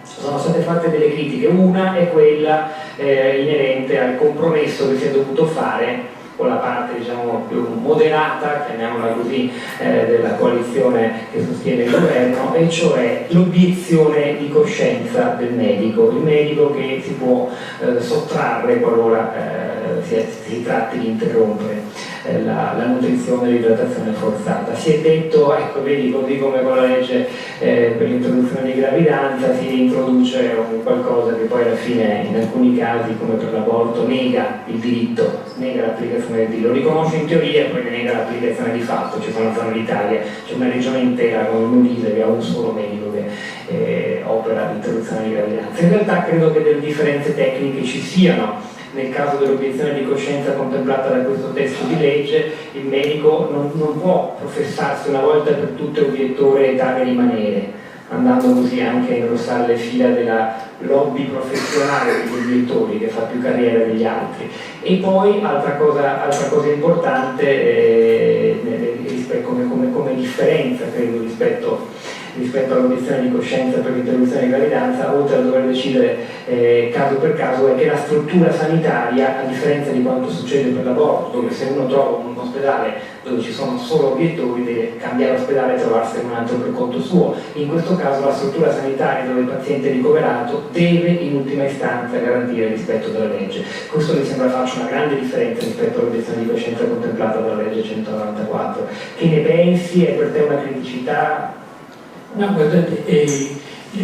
Sono state fatte delle critiche, una è quella inerente al compromesso che si è dovuto fare con la parte diciamo più moderata, chiamiamola così, della coalizione che sostiene il governo, e cioè l'obiezione di coscienza del medico, il medico che si può sottrarre qualora si tratti di interrompere la nutrizione e l'idratazione forzata. Si è detto, ecco vedi, così come con la legge per l'introduzione di gravidanza si introduce qualcosa che poi alla fine in alcuni casi come per l'aborto nega il diritto, nega l'applicazione del diritto, lo riconosce in teoria e poi ne nega l'applicazione di fatto. Ci sono zone d'Italia, c'è una regione intera come Molise che ha un solo medico che opera l'interruzione di gravidanza. In realtà credo che delle differenze tecniche ci siano. Nel caso dell'obiezione di coscienza contemplata da questo testo di legge, il medico non può professarsi una volta per tutte obiettore e tale rimanere, andando così anche a ingrossare le fila della lobby professionale degli obiettori che fa più carriera degli altri. E poi altra cosa importante come differenza credo rispetto all'obiezione di coscienza per l'interruzione di gravidanza, oltre a dover decidere caso per caso, è che la struttura sanitaria, a differenza di quanto succede per l'aborto, dove se uno trova un ospedale dove ci sono solo obiettori deve cambiare ospedale e trovarsene un altro per conto suo. In questo caso la struttura sanitaria dove il paziente è ricoverato deve in ultima istanza garantire il rispetto della legge. Questo mi sembra faccia una grande differenza rispetto all'obiezione di coscienza contemplata dalla legge 194. Che ne pensi? È per te una criticità? No, guardate,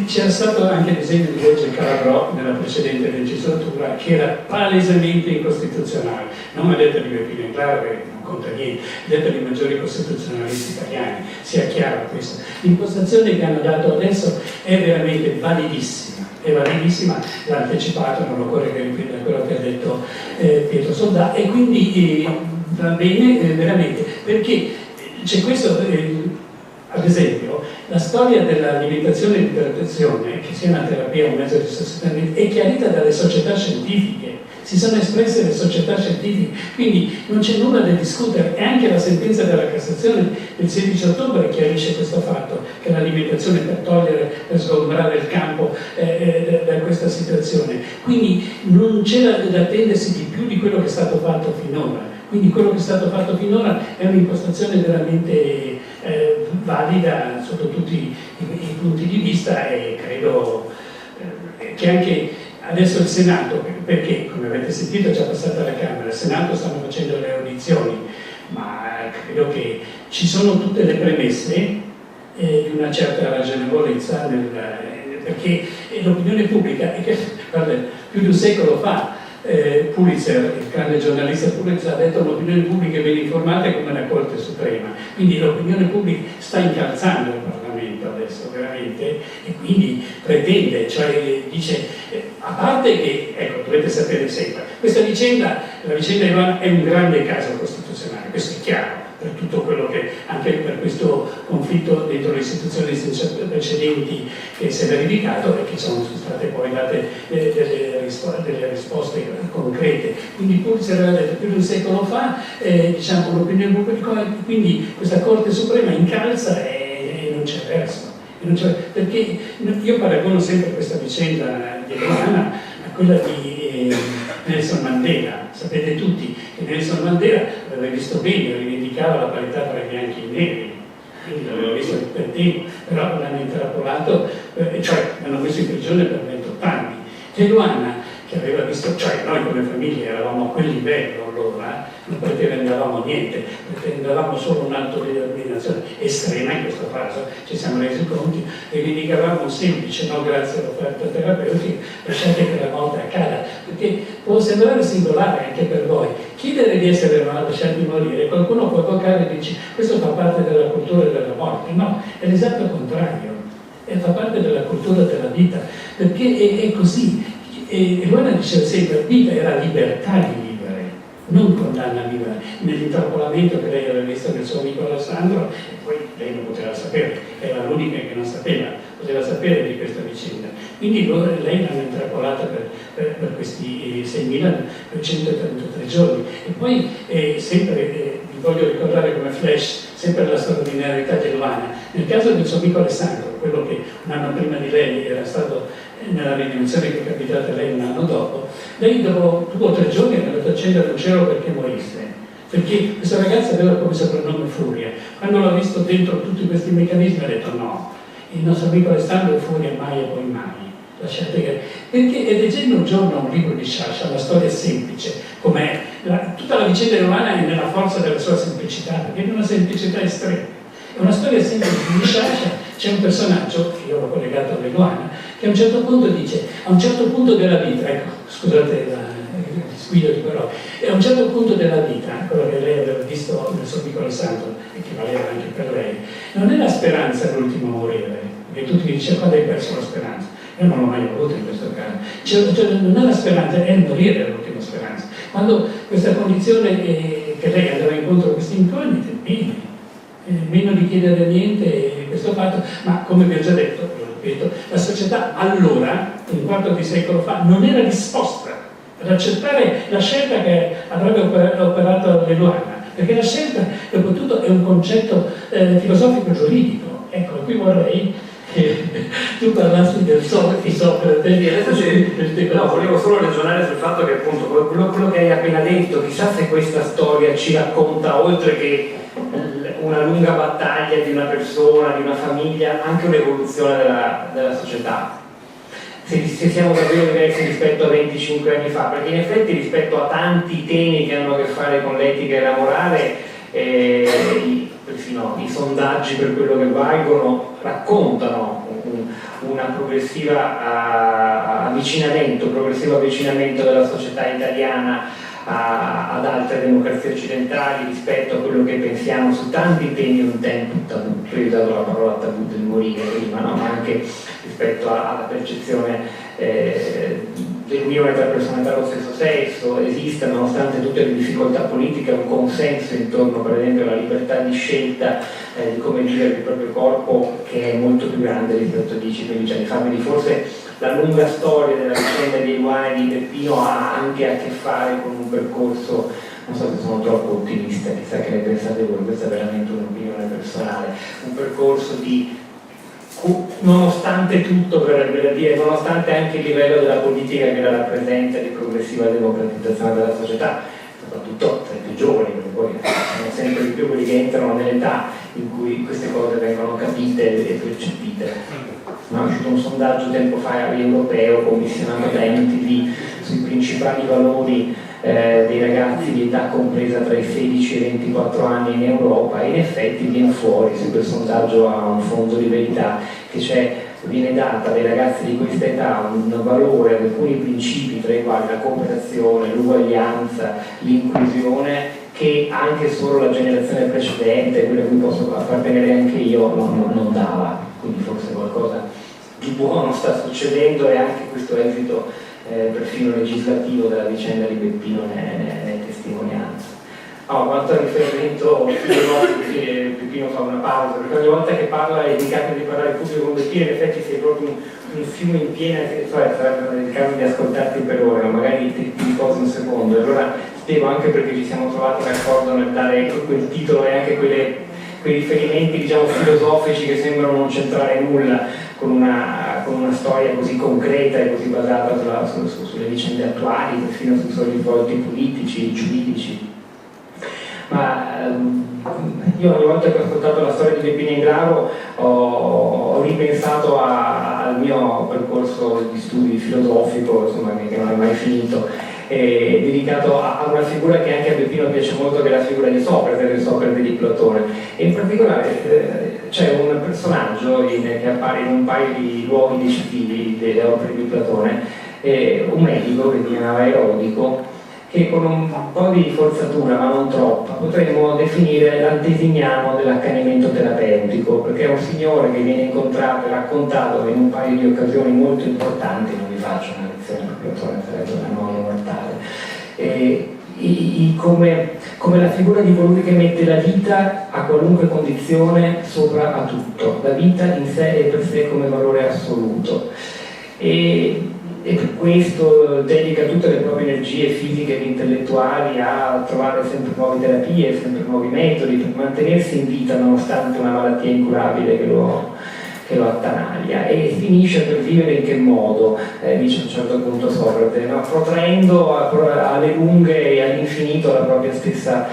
c'era stato anche l'esempio di legge Calabrò nella precedente legislatura che era palesemente incostituzionale, non mi ha detto di Beppino Englaro che non conta niente, ha detto di maggiori costituzionalisti italiani, sia chiaro questo. L'impostazione che hanno dato adesso è veramente validissima, l'ha anticipato, non occorre che ripeta quello che ha detto Pietro Soldà, e quindi va bene veramente, perché c'è questo... Ad esempio, la storia dell'alimentazione e dell'idratazione, che sia una terapia o un mezzo di sostentamento, è chiarita dalle società scientifiche, si sono espresse le società scientifiche, quindi non c'è nulla da discutere. E anche la sentenza della Cassazione del 16 ottobre chiarisce questo fatto, che l'alimentazione per sgombrare il campo da questa situazione. Quindi non c'era da attendersi di più di quello che è stato fatto finora. Quindi quello che è stato fatto finora è un'impostazione veramente valida sotto tutti i punti di vista, e credo che anche adesso il Senato, perché come avete sentito è già passata alla Camera, il Senato stanno facendo le audizioni, ma credo che ci sono tutte le premesse di una certa ragionevolezza perché l'opinione pubblica, guarda, più di un secolo fa Pulitzer, il grande giornalista Pulitzer, ha detto che l'opinione pubblica è ben informata è come la Corte Suprema, quindi l'opinione pubblica sta incalzando il Parlamento adesso veramente, e quindi pretende, cioè dice, a parte che, ecco, dovete sapere sempre, questa vicenda, la vicenda di Ivana è un grande caso costituzionale, questo è chiaro, per tutto quello che, anche per questo conflitto dentro le istituzioni precedenti che si è verificato e che sono state poi date delle risposte concrete. Quindi Pulitzer aveva detto più di un secolo fa, diciamo, l'opinione pubblica, quindi questa Corte Suprema incalza e non c'è verso. Perché io paragono sempre questa vicenda di Ivana a quella di Nelson Mandela. Sapete tutti che Nelson Mandela aveva visto bene, rivendicava la parità tra i bianchi e i neri, quindi l'avevo visto per tempo, però l'hanno intrappolato, cioè l'hanno messo in prigione per 28 anni. E Luana, che aveva visto, cioè noi come famiglia eravamo a quel livello allora, non pretendevamo niente, pretendevamo solo un atto di determinazione estrema in questo caso, ci siamo resi conti, rivendicavamo un semplice no grazie all'offerta terapeutica, lasciate che la morte accada, perché può sembrare singolare anche per voi, chiedere di essere lasciati morire, qualcuno può toccare e dice questo fa parte della cultura della morte, no, è l'esatto contrario, fa parte della cultura della vita, perché è così. E Luana diceva sempre, vita era libertà di vivere, non condanna a vivere. Nell'intrappolamento che lei aveva visto nel suo amico Alessandro, e poi lei non poteva sapere, era l'unica che non sapeva, poteva sapere di questa vicenda. Quindi lei l'hanno intrappolata per questi 6.233 giorni. E poi sempre, vi voglio ricordare come flash, sempre la straordinarietà di Luana. Nel caso del suo amico Alessandro, quello che un anno prima di lei era stato nella ridimensione che è capitata a lei un anno dopo, lei dopo 2 o 3 giorni è andato a accendere un cielo perché morisse, perché questa ragazza aveva come soprannome Furia. Quando l'ho visto dentro tutti questi meccanismi ha detto no, il nostro amico Alessandro è Furia mai e poi mai, lasciate che... perché leggendo un giorno un libro di Sciascia, una storia semplice, com'è, tutta la vicenda romana è nella forza della sua semplicità, perché è una semplicità estrema. È una storia semplice di Sciascia, c'è un personaggio, che io l'ho collegato a Luana, che a un certo punto dice, a un certo punto della vita, ecco, scusate il squillo di parole, e a un certo punto della vita, quello che lei aveva visto nel suo piccolo santo, e che valeva anche per lei, non è la speranza l'ultimo a morire, perché tutti mi dicono quando hai perso la speranza, io non l'ho mai avuto in questo caso, cioè, non è la speranza, è il morire l'ultima speranza. Quando questa condizione che lei andava incontro a queste incognite, bene, meno di chiedere niente questo fatto, ma come vi ho già detto, lo ripeto, la società allora, un quarto di secolo fa, non era disposta ad accettare la scelta che avrebbe operato Luana, perché la scelta, dopo tutto, è un concetto filosofico giuridico. Ecco, qui vorrei che tu parlassi del Socrate. No, volevo solo ragionare sul fatto che appunto quello che hai appena detto, chissà se questa storia ci racconta, oltre che una lunga battaglia di una persona, di una famiglia, anche un'evoluzione della società. Se siamo davvero diversi rispetto a 25 anni fa, perché in effetti rispetto a tanti temi che hanno a che fare con l'etica e la morale, perfino i sondaggi per quello che valgono raccontano un progressivo avvicinamento della società italiana ad altre democrazie occidentali rispetto a quello che pensiamo su tanti temi un tempo tabù. Io ho usato la parola tabù del morire prima, no? Ma anche rispetto alla percezione dell'unione tra persone dello stesso sesso. Esiste, nonostante tutte le difficoltà politiche, un consenso intorno per esempio alla libertà di scelta di come vivere il proprio corpo, che è molto più grande rispetto a 10-15 anni fa. Quindi forse la lunga storia della vicenda di Luana e di Peppino ha anche a che fare con un percorso, non so se sono troppo ottimista, chissà che ne pensate voi, questa è veramente un'opinione personale, un percorso di, nonostante tutto, per dire, nonostante anche il livello della politica che la rappresenta, di progressiva democratizzazione della società, soprattutto tra i più giovani, perché poi sono sempre di più quelli che entrano nell'età in cui queste cose vengono capite e percepite. È uscito un sondaggio tempo fa europeo commissionato da MTV sui principali valori dei ragazzi di età compresa tra i 16 e i 24 anni in Europa, e in effetti viene fuori, se quel sondaggio ha un fondo di verità, che viene data ai ragazzi di questa età un valore ad alcuni principi, tra i quali la cooperazione, l'uguaglianza, l'inclusione, che anche solo la generazione precedente, quella a cui posso appartenere anche io, non dava. Quindi forse qualcosa di buono sta succedendo, e anche questo esito perfino legislativo della vicenda di Peppino ne è testimonianza. Quanto al riferimento Peppino fa una pausa, perché ogni volta che parla e mi capita di parlare pubblico con Peppino, in effetti sei proprio un fiume in piena, sarebbe il caso di ascoltarti per ore, magari ti riposi un secondo. E allora spiego anche perché ci siamo trovati d'accordo nel dare quel titolo e anche quei riferimenti, diciamo, filosofici che sembrano non c'entrare nulla con una storia così concreta e così basata sulle vicende attuali, perfino sui suoi risvolti politici e giuridici. ma io ogni volta che ho ascoltato la storia di Beppino Inglaro ho ripensato al mio percorso di studi filosofico, insomma, che non è mai finito, dedicato a una figura che anche a Beppino piace molto, che è la figura di Socrate di Platone. E in particolare c'è un personaggio che appare in un paio di luoghi decisivi delle opere di Platone, un medico che si chiamava Erodico, che con un po' di forzatura, ma non troppa, potremmo definire l'antesignano dell'accanimento terapeutico, perché è un signore che viene incontrato e raccontato in un paio di occasioni molto importanti. Non vi faccio una lezione di Platone, sarebbe una noia mortale. Come la figura di colui che mette la vita a qualunque condizione sopra a tutto, la vita in sé e per sé come valore assoluto. E per questo dedica tutte le proprie energie fisiche ed intellettuali a trovare sempre nuove terapie, sempre nuovi metodi per mantenersi in vita nonostante una malattia incurabile che lo attanaglia, e finisce per vivere in che modo, dice a un certo punto Socrate, no? Protraendo alle lunghe e all'infinito la propria stessa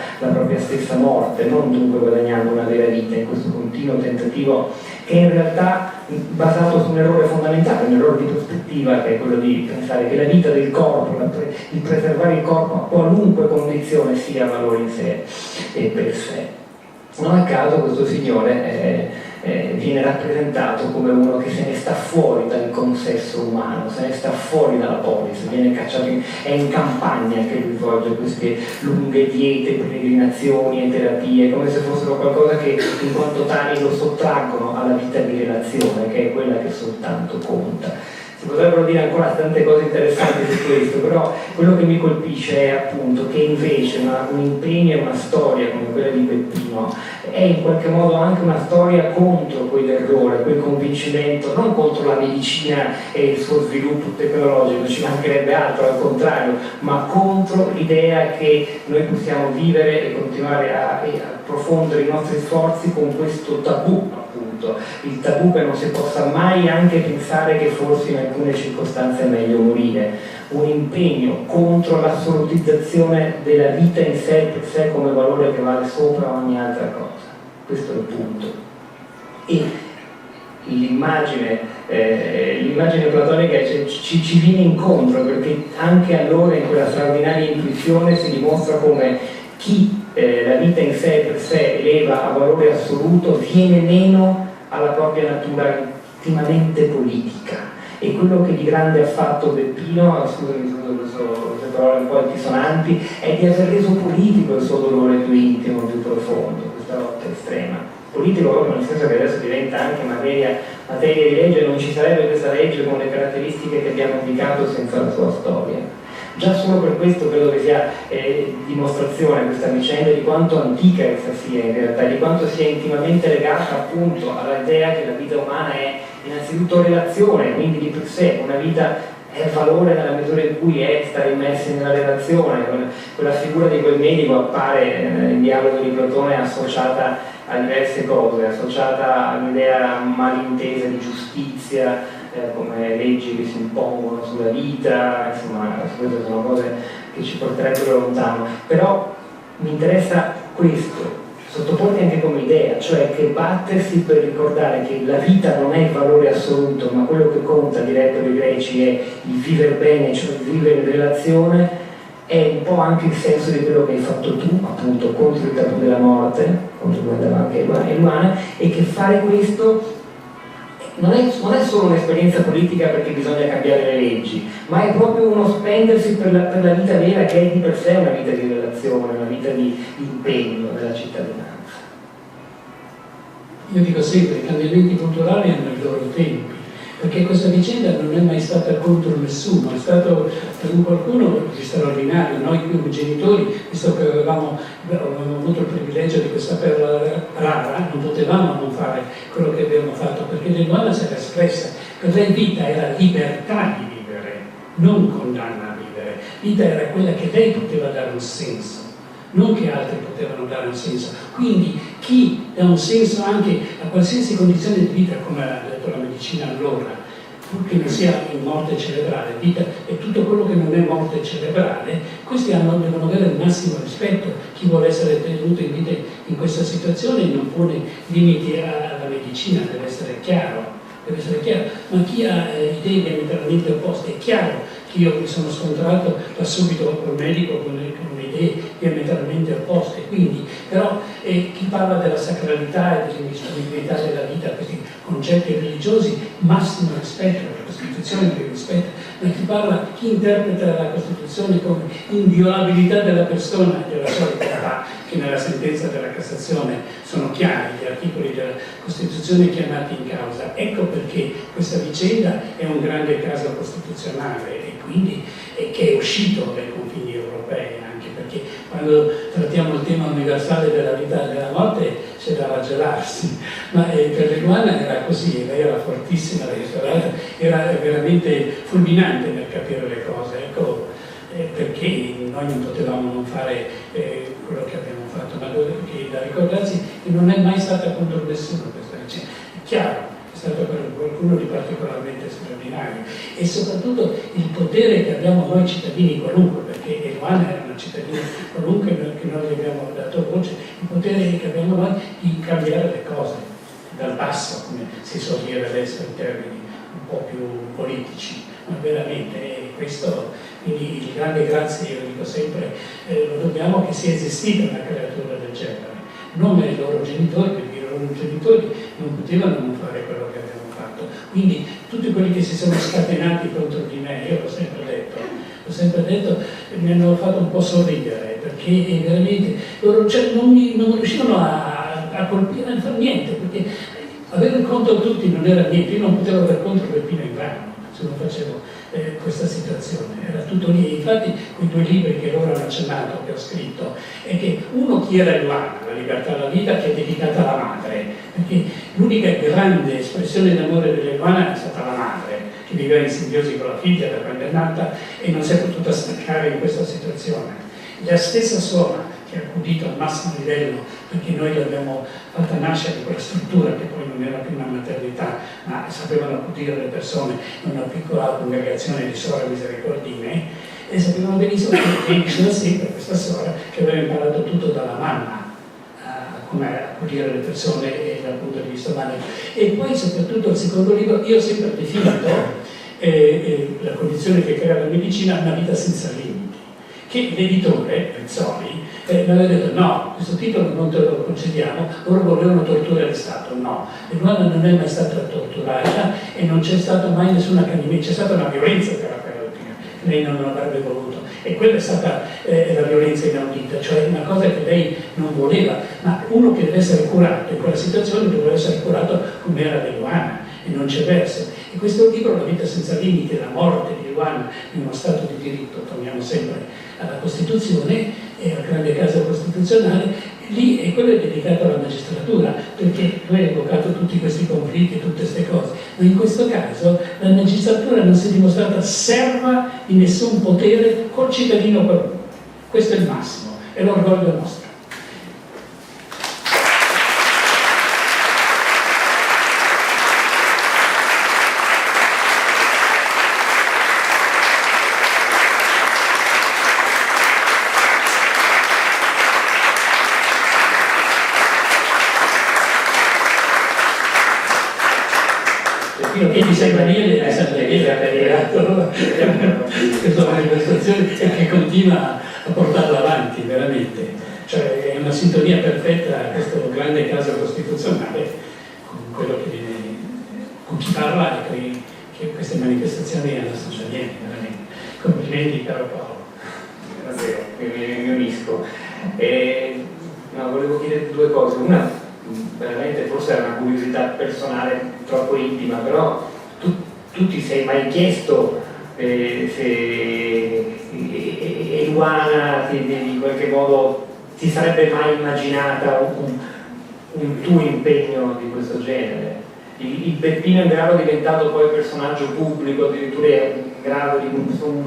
morte, non dunque guadagnando una vera vita in questo continuo tentativo che è in realtà basato su un errore fondamentale, un errore di prospettiva, che è quello di pensare che la vita del corpo, il preservare il corpo a qualunque condizione sia valore in sé e per sé. Non a caso questo signore viene rappresentato come uno che se ne sta fuori dal consesso umano, se ne sta fuori dalla polis, viene cacciato è in campagna che lui svolge queste lunghe diete, peregrinazioni e terapie, come se fossero qualcosa che in quanto tali lo sottraggono alla vita di relazione, che è quella che soltanto conta. Si potrebbero dire ancora tante cose interessanti su questo, però quello che mi colpisce è appunto che invece un impegno e una storia come quella di Beppino è in qualche modo anche una storia contro quell'errore, quel convincimento, non contro la medicina e il suo sviluppo tecnologico, ci mancherebbe altro, al contrario, ma contro l'idea che noi possiamo vivere e continuare a approfondire i nostri sforzi con questo tabù, appunto, il tabù che non si possa mai anche pensare che forse in alcune circostanze è meglio morire, un impegno contro l'assolutizzazione della vita in sé per sé come valore che vale sopra ogni altra cosa. Questo è il punto. E l'immagine platonica ci viene incontro, perché anche allora in quella straordinaria intuizione si dimostra come chi la vita in sé per sé eleva a valore assoluto viene meno alla propria natura intimamente politica. E quello che di grande ha fatto Beppino, scusami queste parole un po' altisonanti, è di aver reso politico il suo dolore più intimo, più profondo, questa lotta estrema. Politico proprio nel senso che adesso diventa anche materia di legge, non ci sarebbe questa legge con le caratteristiche che abbiamo indicato senza la sua storia. Già solo per questo credo che sia dimostrazione questa vicenda di quanto antica essa sia in realtà, di quanto sia intimamente legata appunto all'idea che la vita umana è innanzitutto relazione, quindi di per sé una vita è valore nella misura in cui è stare immersi nella relazione. Quella figura di quel medico appare nel dialogo di Platone associata a diverse cose, associata all'idea malintesa di giustizia, come leggi che si impongono sulla vita, insomma, queste sono cose che ci porterebbero lontano. Però mi interessa questo, sottoporti anche come idea, cioè che battersi per ricordare che la vita non è il valore assoluto, ma quello che conta, direbbero i greci, è il vivere bene, cioè il vivere in relazione, è un po' anche il senso di quello che hai fatto tu, appunto, contro il tabù della morte, contro cui andava anche Eluana, e che fare questo non è solo un'esperienza politica perché bisogna cambiare le leggi, ma è proprio uno spendersi per la vita vera, che è di per sé una vita di relazione, una vita di impegno della cittadinanza. Io dico sempre, i cambiamenti culturali hanno i loro tempi, perché questa vicenda non è mai stata contro nessuno, è stato per qualcuno di straordinario. Noi come genitori, visto che avevamo avuto il privilegio di questa perla rara, non potevamo non fare quello che abbiamo fatto, perché l'Eluana si era espressa. Per lei vita era libertà di vivere, non condanna a vivere. Vita era quella che lei poteva dare un senso, non che altri potevano dare un senso. Quindi chi dà un senso anche a qualsiasi condizione di vita, come ha detto la medicina allora, purché non sia in morte cerebrale, vita è tutto quello che non è morte cerebrale, questi devono avere il massimo rispetto. chi vuole essere tenuto in vita in questa situazione non pone limiti alla medicina, deve essere chiaro. Ma chi ha idee diametralmente opposte, è chiaro che io mi sono scontrato da subito col medico con idee diametralmente opposte, quindi però chi parla della sacralità e dell'indisponibilità della vita, questi concetti religiosi, massimo rispetto, la Costituzione che rispetta, ma chi interpreta la Costituzione come inviolabilità della persona e della sua libertà, che nella sentenza della Cassazione sono chiari, gli articoli della Costituzione chiamati in causa. Ecco perché questa vicenda è un grande caso costituzionale e quindi che è uscito dai confini europei, anche perché quando trattiamo il tema universale della vita e della morte c'è da raggelarsi, ma per l'Eluana era così, lei era fortissima, era veramente fulminante nel capire le cose, ecco perché noi non potevamo non fare quello che abbiamo fatto, ma che da ricordarsi che non è mai stata contro nessuno questa vicenda, è chiaro. È stato per qualcuno di particolarmente straordinario e soprattutto il potere che abbiamo noi cittadini qualunque, perché Eluana era una cittadina qualunque che noi gli abbiamo dato voce, il potere che abbiamo noi di cambiare le cose dal basso, come si suol dire adesso in termini un po' più politici, ma veramente questo, quindi il grande grazie, io dico sempre, lo dobbiamo che sia esistita una creatura del genere, non ai loro genitori, perché i loro genitori non potevano non fare quello che abbiamo fatto. Quindi tutti quelli che si sono scatenati contro di me, io l'ho sempre detto, mi hanno fatto un po' sorridere, perché veramente loro non riuscivano a colpire, a fare niente, perché avere contro tutti non era niente, io non potevo avere contro Peppino Ingrano se non facevo questa situazione, era tutto lì. Infatti quei due libri che loro hanno accennato, che ho scritto, è che uno chi era Eluana, La libertà alla vita, che è dedicata alla madre, perché l'unica grande espressione d'amore dell'Eluana è stata la madre, che viveva in simbiosi con la figlia da quando è nata e non si è potuta staccare in questa situazione. La stessa suora che ha accudito al massimo livello, perché noi l'abbiamo fatta nascere in quella struttura che poi non era più una maternità, ma sapevano accudire le persone in una piccola congregazione di suore misericordine, e sapevano benissimo che diceva sempre questa suora che aveva imparato tutto dalla mamma, come accudire le persone dal punto di vista umano. E poi soprattutto il secondo libro, io ho sempre definito la condizione che crea la medicina una vita senza limiti, che l'editore, Rizzoli, mi aveva detto no, questo titolo non te lo concediamo, loro volevano tortura di Stato, no, l'Eluana non è mai stata torturata e non c'è stata mai nessuna accanimento, c'è stata una violenza terapeutica che lei non avrebbe voluto e quella è stata la violenza inaudita, cioè una cosa che lei non voleva, ma uno che deve essere curato in quella situazione doveva essere curato come era l'Eluana e non c'è verso. E questo libro, La vita senza limiti, la morte di Eluana in uno Stato di diritto, torniamo sempre alla Costituzione e al grande caso costituzionale, lì e quello è dedicato alla magistratura, perché noi abbiamo evocato tutti questi conflitti, tutte queste cose, ma in questo caso la magistratura non si è dimostrata serva di nessun potere col cittadino qualcuno. Questo è il massimo, è l'orgoglio nostro. E di San Daniele ha creato questa manifestazione che continua a portarla avanti veramente, cioè è una sintonia perfetta a questo grande caso costituzionale con quello che viene, con chi parla e che queste manifestazioni hanno succedendo veramente. Complimenti caro Paolo. Davvero, mi unisco. No, volevo chiedere due cose, una veramente forse è una curiosità personale troppo intima, però tu ti sei mai chiesto se Eluana in qualche modo ti sarebbe mai immaginata un tuo impegno di questo genere? Il Peppino Ingrano è diventato poi personaggio pubblico, addirittura è in grado di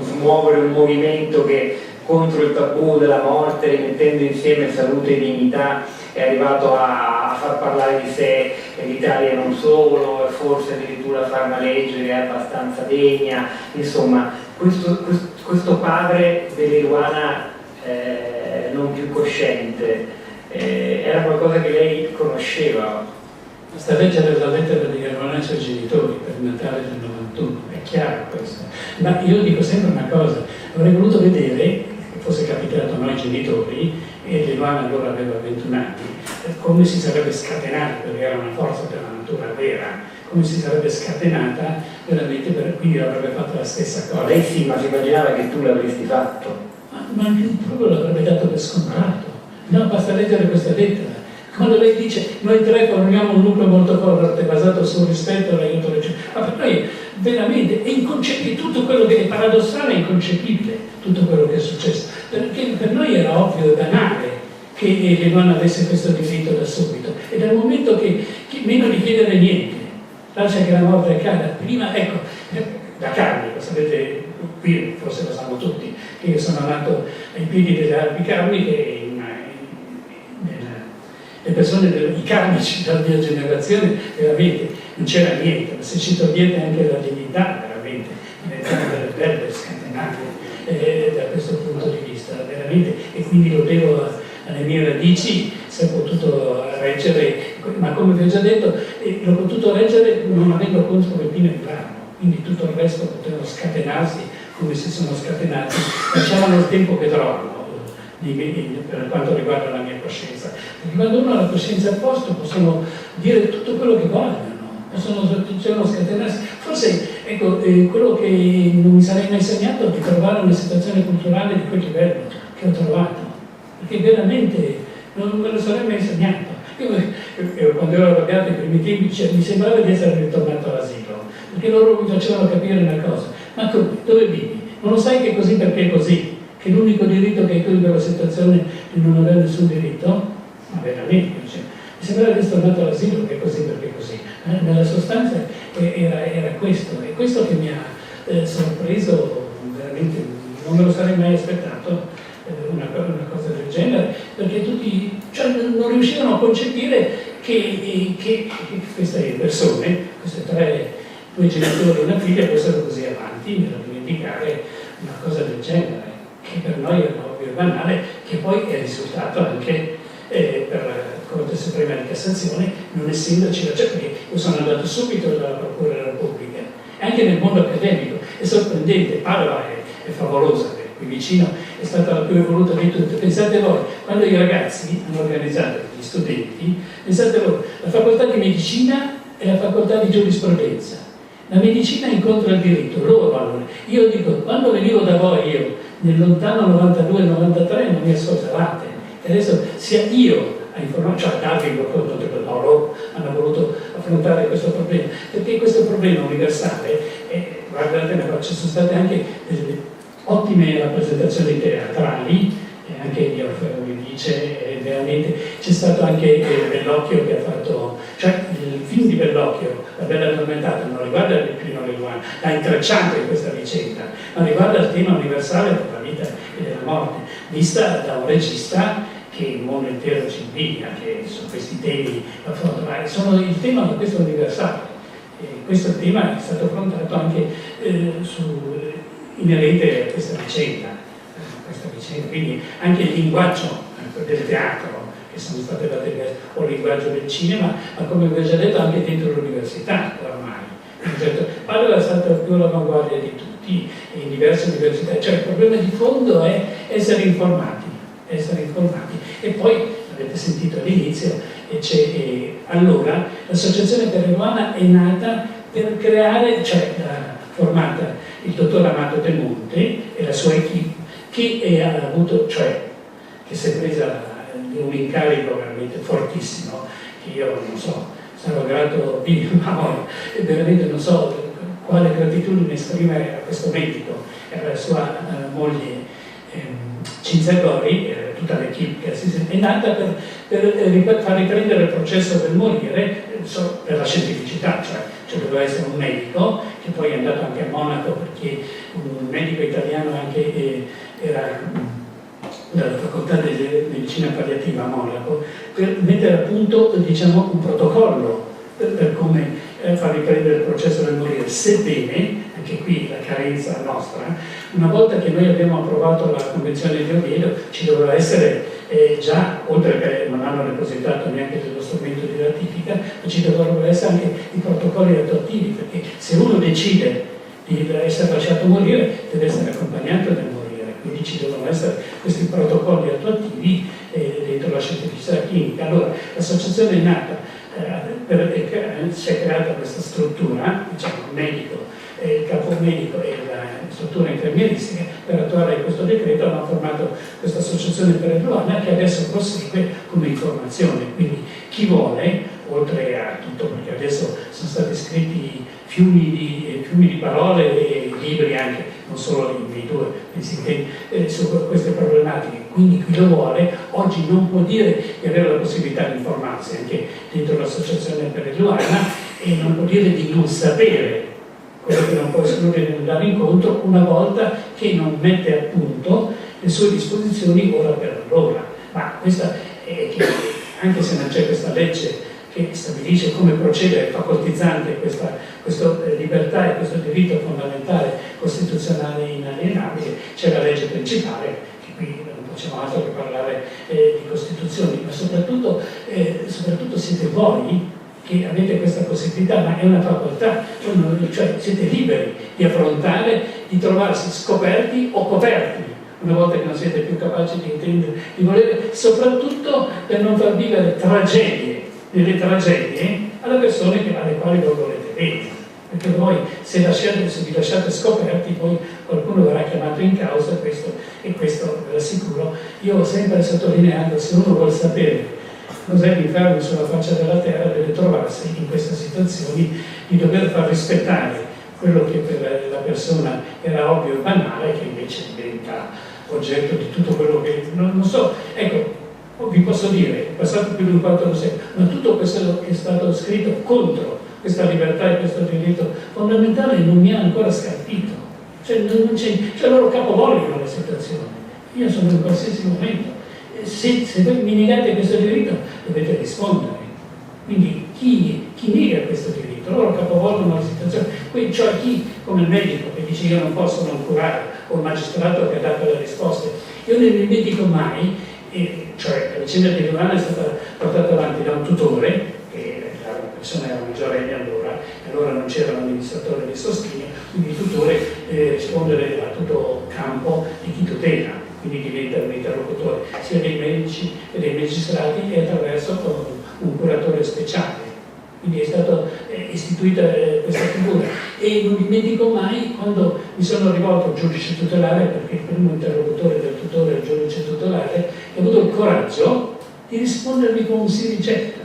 smuovere un movimento che contro il tabù della morte, rimettendo insieme salute e dignità, è arrivato a far parlare di sé l'Italia non solo, e forse addirittura fare una legge che è abbastanza degna. Insomma, questo padre dell'Eluana non più cosciente, era qualcosa che lei conosceva. Basta leggere la lettera di Eluana ai suoi genitori per il Natale del 91, è chiaro questo. Ma io dico sempre una cosa, avrei voluto vedere, che fosse capitato a noi genitori, e Eluana allora aveva 21 anni, come si sarebbe scatenata, perché era una forza della natura vera, come si sarebbe scatenata veramente, quindi avrebbe fatto la stessa cosa. Lei sì, ma si immaginava che tu l'avresti fatto? Ma proprio l'avrebbe dato per scontato. No, basta leggere questa lettera. Quando lei dice noi tre formiamo un nucleo molto forte basato sul rispetto e l'aiuto reciproco, ma per noi veramente è inconcepibile, tutto quello che è paradossale è inconcepibile, tutto quello che è successo, perché per noi era ovvio e banale che le donne avesse questo diritto da subito, e dal momento che meno di chiedere niente, lascia che la morte accada, prima, ecco, da Carnico, sapete, qui forse lo sanno tutti, che io sono nato ai piedi delle Alpi Carniche, le persone, i carnici della mia generazione, veramente non c'era niente, ma se ci togliete anche la dignità, veramente diventano delle belle scatenate da questo punto di vista, veramente, e quindi lo devo alle mie radici, se ho potuto reggere, ma come vi ho già detto, l'ho potuto reggere non avendo contro Peppino e Brano, quindi tutto il resto potevano scatenarsi come si sono scatenati, lasciavano il tempo che trovano. Per quanto riguarda la mia coscienza, perché quando uno ha la coscienza a posto possono dire tutto quello che vogliono, possono scatenarsi. Forse ecco, quello che non mi sarei mai sognato è di trovare una situazione culturale di quel livello che ho trovato, perché veramente non me lo sarei mai sognato. Io, quando ero arrabbiato ai primi tempi, mi sembrava di essere ritornato all'asilo, perché loro mi facevano capire una cosa: ma come? Dove vivi? Non lo sai che è così perché è così? Che l'unico diritto che hai tu in quella situazione di non avere nessun diritto? Ma veramente, cioè, mi sembrava di essere tornato all'asilo, che è così perché è così. Nella sostanza era questo, e questo che mi ha sorpreso veramente, non me lo sarei mai aspettato, una cosa del genere, perché tutti non riuscivano a concepire che queste persone, queste due genitori e una figlia, fossero così avanti nel dimenticare una cosa del genere, che per noi era ovvio e banale, che poi è risultato anche per la Corte Suprema di Cassazione, non essendoci la perché io sono andato subito dalla Procura della Repubblica, e anche nel mondo accademico è sorprendente. Padova è favolosa, qui vicino è stata la più evoluta di tutte. Pensate voi, quando i ragazzi hanno organizzato gli studenti, pensate voi, la facoltà di medicina e la facoltà di giurisprudenza. La medicina incontra il diritto, loro vanno. Io dico, quando venivo da voi io, nel lontano 92-93 non mi ascoltavate, e adesso sia io a informare, cioè a darvi qualcosa, no, loro hanno voluto affrontare questo problema, perché questo problema universale, guardate, ci sono state anche delle ottime rappresentazioni teatrali, anche di Orfeo Euridice, veramente c'è stato anche Bellocchio che ha fatto, cioè il film di Bellocchio, La Bella Addormentata, non riguarda il Pino Leguano, l'ha intrecciato in questa vicenda, ma riguarda il tema universale della vita e della morte, vista da un regista che il mondo intero ci invidia, che su questi temi affronta, ma sono il tema di questo universale. Questo tema è stato affrontato anche inerente a questa vicenda. Quindi anche il linguaggio del teatro, che sono state date, o il linguaggio del cinema, ma come vi ho già detto anche dentro l'università ormai. Padova è stata più all'avanguardia di tutti in diverse università, cioè il problema di fondo è essere informati. E poi avete sentito all'inizio, allora l'associazione peruviana è nata per creare, cioè formata il dottor Amato Del Monte e la sua equipe, che ha avuto, cioè che si è presa un incarico veramente fortissimo, che io non so, sarò grato di veramente non so quale gratitudine esprimere a questo medico e alla sua moglie Cinzagori, tutta l'equipe che è nata per far riprendere il processo del morire per la scientificità, cioè doveva essere un medico che poi è andato anche a Monaco, perché un medico italiano anche era dalla facoltà di medicina palliativa a Monaco, per mettere a punto, diciamo, un protocollo per come far riprendere il processo del morire, sebbene, anche qui la carenza nostra, una volta che noi abbiamo approvato la Convenzione di Oviedo ci doveva essere già, oltre che non hanno depositato neanche dello strumento di ratifica, ma ci dovrebbero essere anche i protocolli attuativi, perché se uno decide di essere lasciato morire deve essere accompagnato nel morire, quindi ci devono essere questi protocolli attuativi dentro la scientificità clinica. Allora l'associazione è nata, si è creata questa struttura, diciamo il medico, il capo medico e la struttura infermieristica. Per attuare questo decreto hanno formato questa associazione per il Luana, che adesso prosegue come informazione, quindi chi vuole, oltre a tutto, perché adesso sono stati scritti fiumi di parole e libri anche, non solo i due, su queste problematiche. Quindi chi lo vuole oggi non può dire di avere la possibilità di informarsi anche dentro l'associazione per il Luana, e non può dire di non sapere quello che non può escludere di andare incontro una volta che non mette a punto le sue disposizioni ora per ora. Ma questa è che, anche se non c'è questa legge che stabilisce come procedere facoltizzante questa libertà e questo diritto fondamentale costituzionale inalienabile, c'è la legge principale, che qui non facciamo altro che parlare di Costituzioni, ma soprattutto siete voi che avete questa possibilità, ma è una facoltà, cioè siete liberi di affrontare, di trovarsi scoperti o coperti, una volta che non siete più capaci di intendere, di volere, soprattutto per non far vivere delle tragedie alle persone alle quali voi volete bene. Perché voi, se vi lasciate scoperti, poi qualcuno verrà chiamato in causa, questo ve l'assicuro. Io ho sempre sottolineato, se uno vuole sapere cos'è l'inferno sulla faccia della terra, deve trovarsi in queste situazioni di dover far rispettare quello che per la persona era ovvio e banale, che invece diventa oggetto di tutto quello che non so. Ecco, vi posso dire, è passato più di un quarto d'ora, ma tutto questo che è stato scritto contro questa libertà e questo diritto fondamentale non mi ha ancora scalfito. Cioè loro capovolgono la situazione. Io sono in qualsiasi momento. Se voi mi negate questo diritto dovete rispondere. Quindi chi nega questo diritto? Loro capovolgono la situazione. Cioè chi, come il medico che dice io non posso non curare, o il magistrato che ha dato le risposte, io non mi dimentico mai, cioè la vicenda di Luana è stata portata avanti da un tutore, che la persona era maggiorenne allora non c'era l'amministratore di sostegno, quindi il tutore deve rispondere a tutto campo di chi tutela, quindi diventa un interlocutore sia dei medici che dei magistrati, e attraverso un curatore speciale. Quindi è stata istituita questa figura, e non dimentico mai quando mi sono rivolto al giudice tutelare, perché il primo interlocutore del tutore è il giudice tutelare, e ho avuto il coraggio di rispondermi con un si rigetta.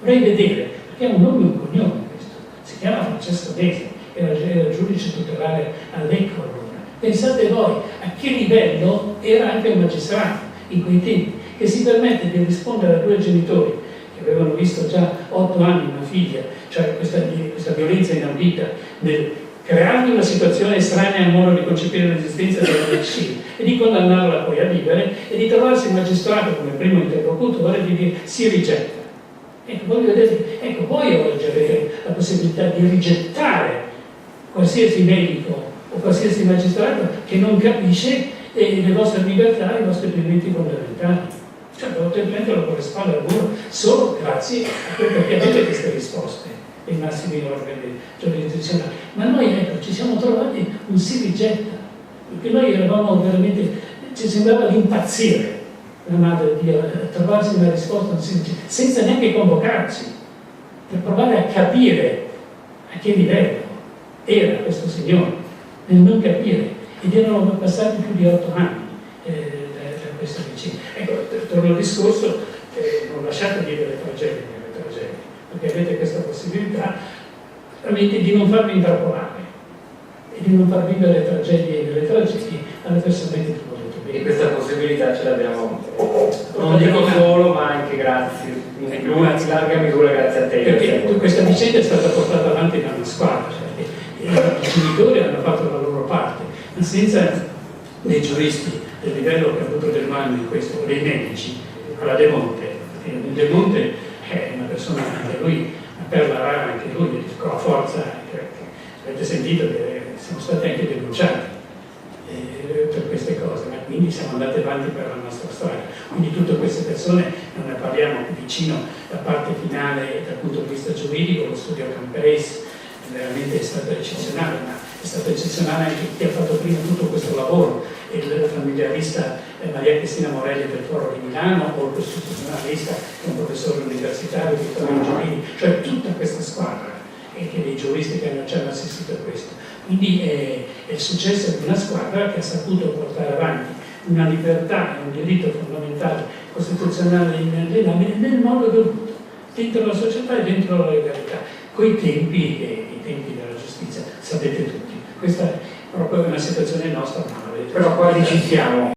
Vorrei vedere, perché è un nome e un cognome questo, si chiama Francesco Desi, era il giudice tutelare all'Ecco allora. Pensate voi a che livello era anche il magistrato in quei tempi, che si permette di rispondere a due genitori che avevano visto già 8 anni una figlia, cioè questa violenza inaudita, nel creargli una situazione estranea al modo di concepire l'esistenza della medicina, e di condannarla poi a vivere, e di trovarsi il magistrato come primo interlocutore e di dire si rigetta. Ecco, voglio vedere, voi oggi avete la possibilità di rigettare qualsiasi medico o qualsiasi magistrato che non capisce le vostre libertà e i vostri diritti fondamentali. Cioè dovete prenderlo con le spalle al muro solo grazie a quello che avete queste risposte dei massimi organi giurisdizionali. Ma noi ci siamo trovati un si rigetta, perché noi eravamo veramente, ci sembrava di impazzire la madre di trovarsi una risposta un si rigetta, senza neanche convocarci, per provare a capire a che livello era questo signore, nel non capire, ed erano passati più di 8 anni da questa vicenda. Ecco, torno al discorso, non lasciate dire le tragedie, perché avete questa possibilità veramente di non farvi intrappolare e di non far vivere le tragedie delle tragedie alle persone che tu volete bene. E questa possibilità ce l'abbiamo, non dico solo, ma anche grazie, in larga misura grazie a te. Perché questa vicenda è stata portata avanti da una squadra, i genitori hanno fatto la loro parte, ma senza dei giuristi del livello che ha avuto Del Manno in questo, dei medici, alla De Monte. De Monte è una persona, anche lui, una perla rara, anche lui, con la forza, avete sentito che siamo stati anche denunciati per queste cose, ma quindi siamo andati avanti per la nostra strada. Quindi tutte queste persone, non ne parliamo vicino la parte finale dal punto di vista giuridico, lo studio Camperesi veramente è stato eccezionale, ma è stato eccezionale anche chi ha fatto prima tutto questo lavoro, il familiarista Maria Cristina Morelli del Foro di Milano o il costituzionalista che è un professore universitario Vittorio Angelini, cioè tutta questa squadra e che dei giuristi che ci hanno assistito a questo. Quindi è il successo di una squadra che ha saputo portare avanti una libertà e un diritto fondamentale costituzionale nel modo dovuto, dentro la società e dentro la legalità, coi tempi della giustizia, sapete tutti. Questa è proprio una situazione nostra, ma però quasi ci siamo.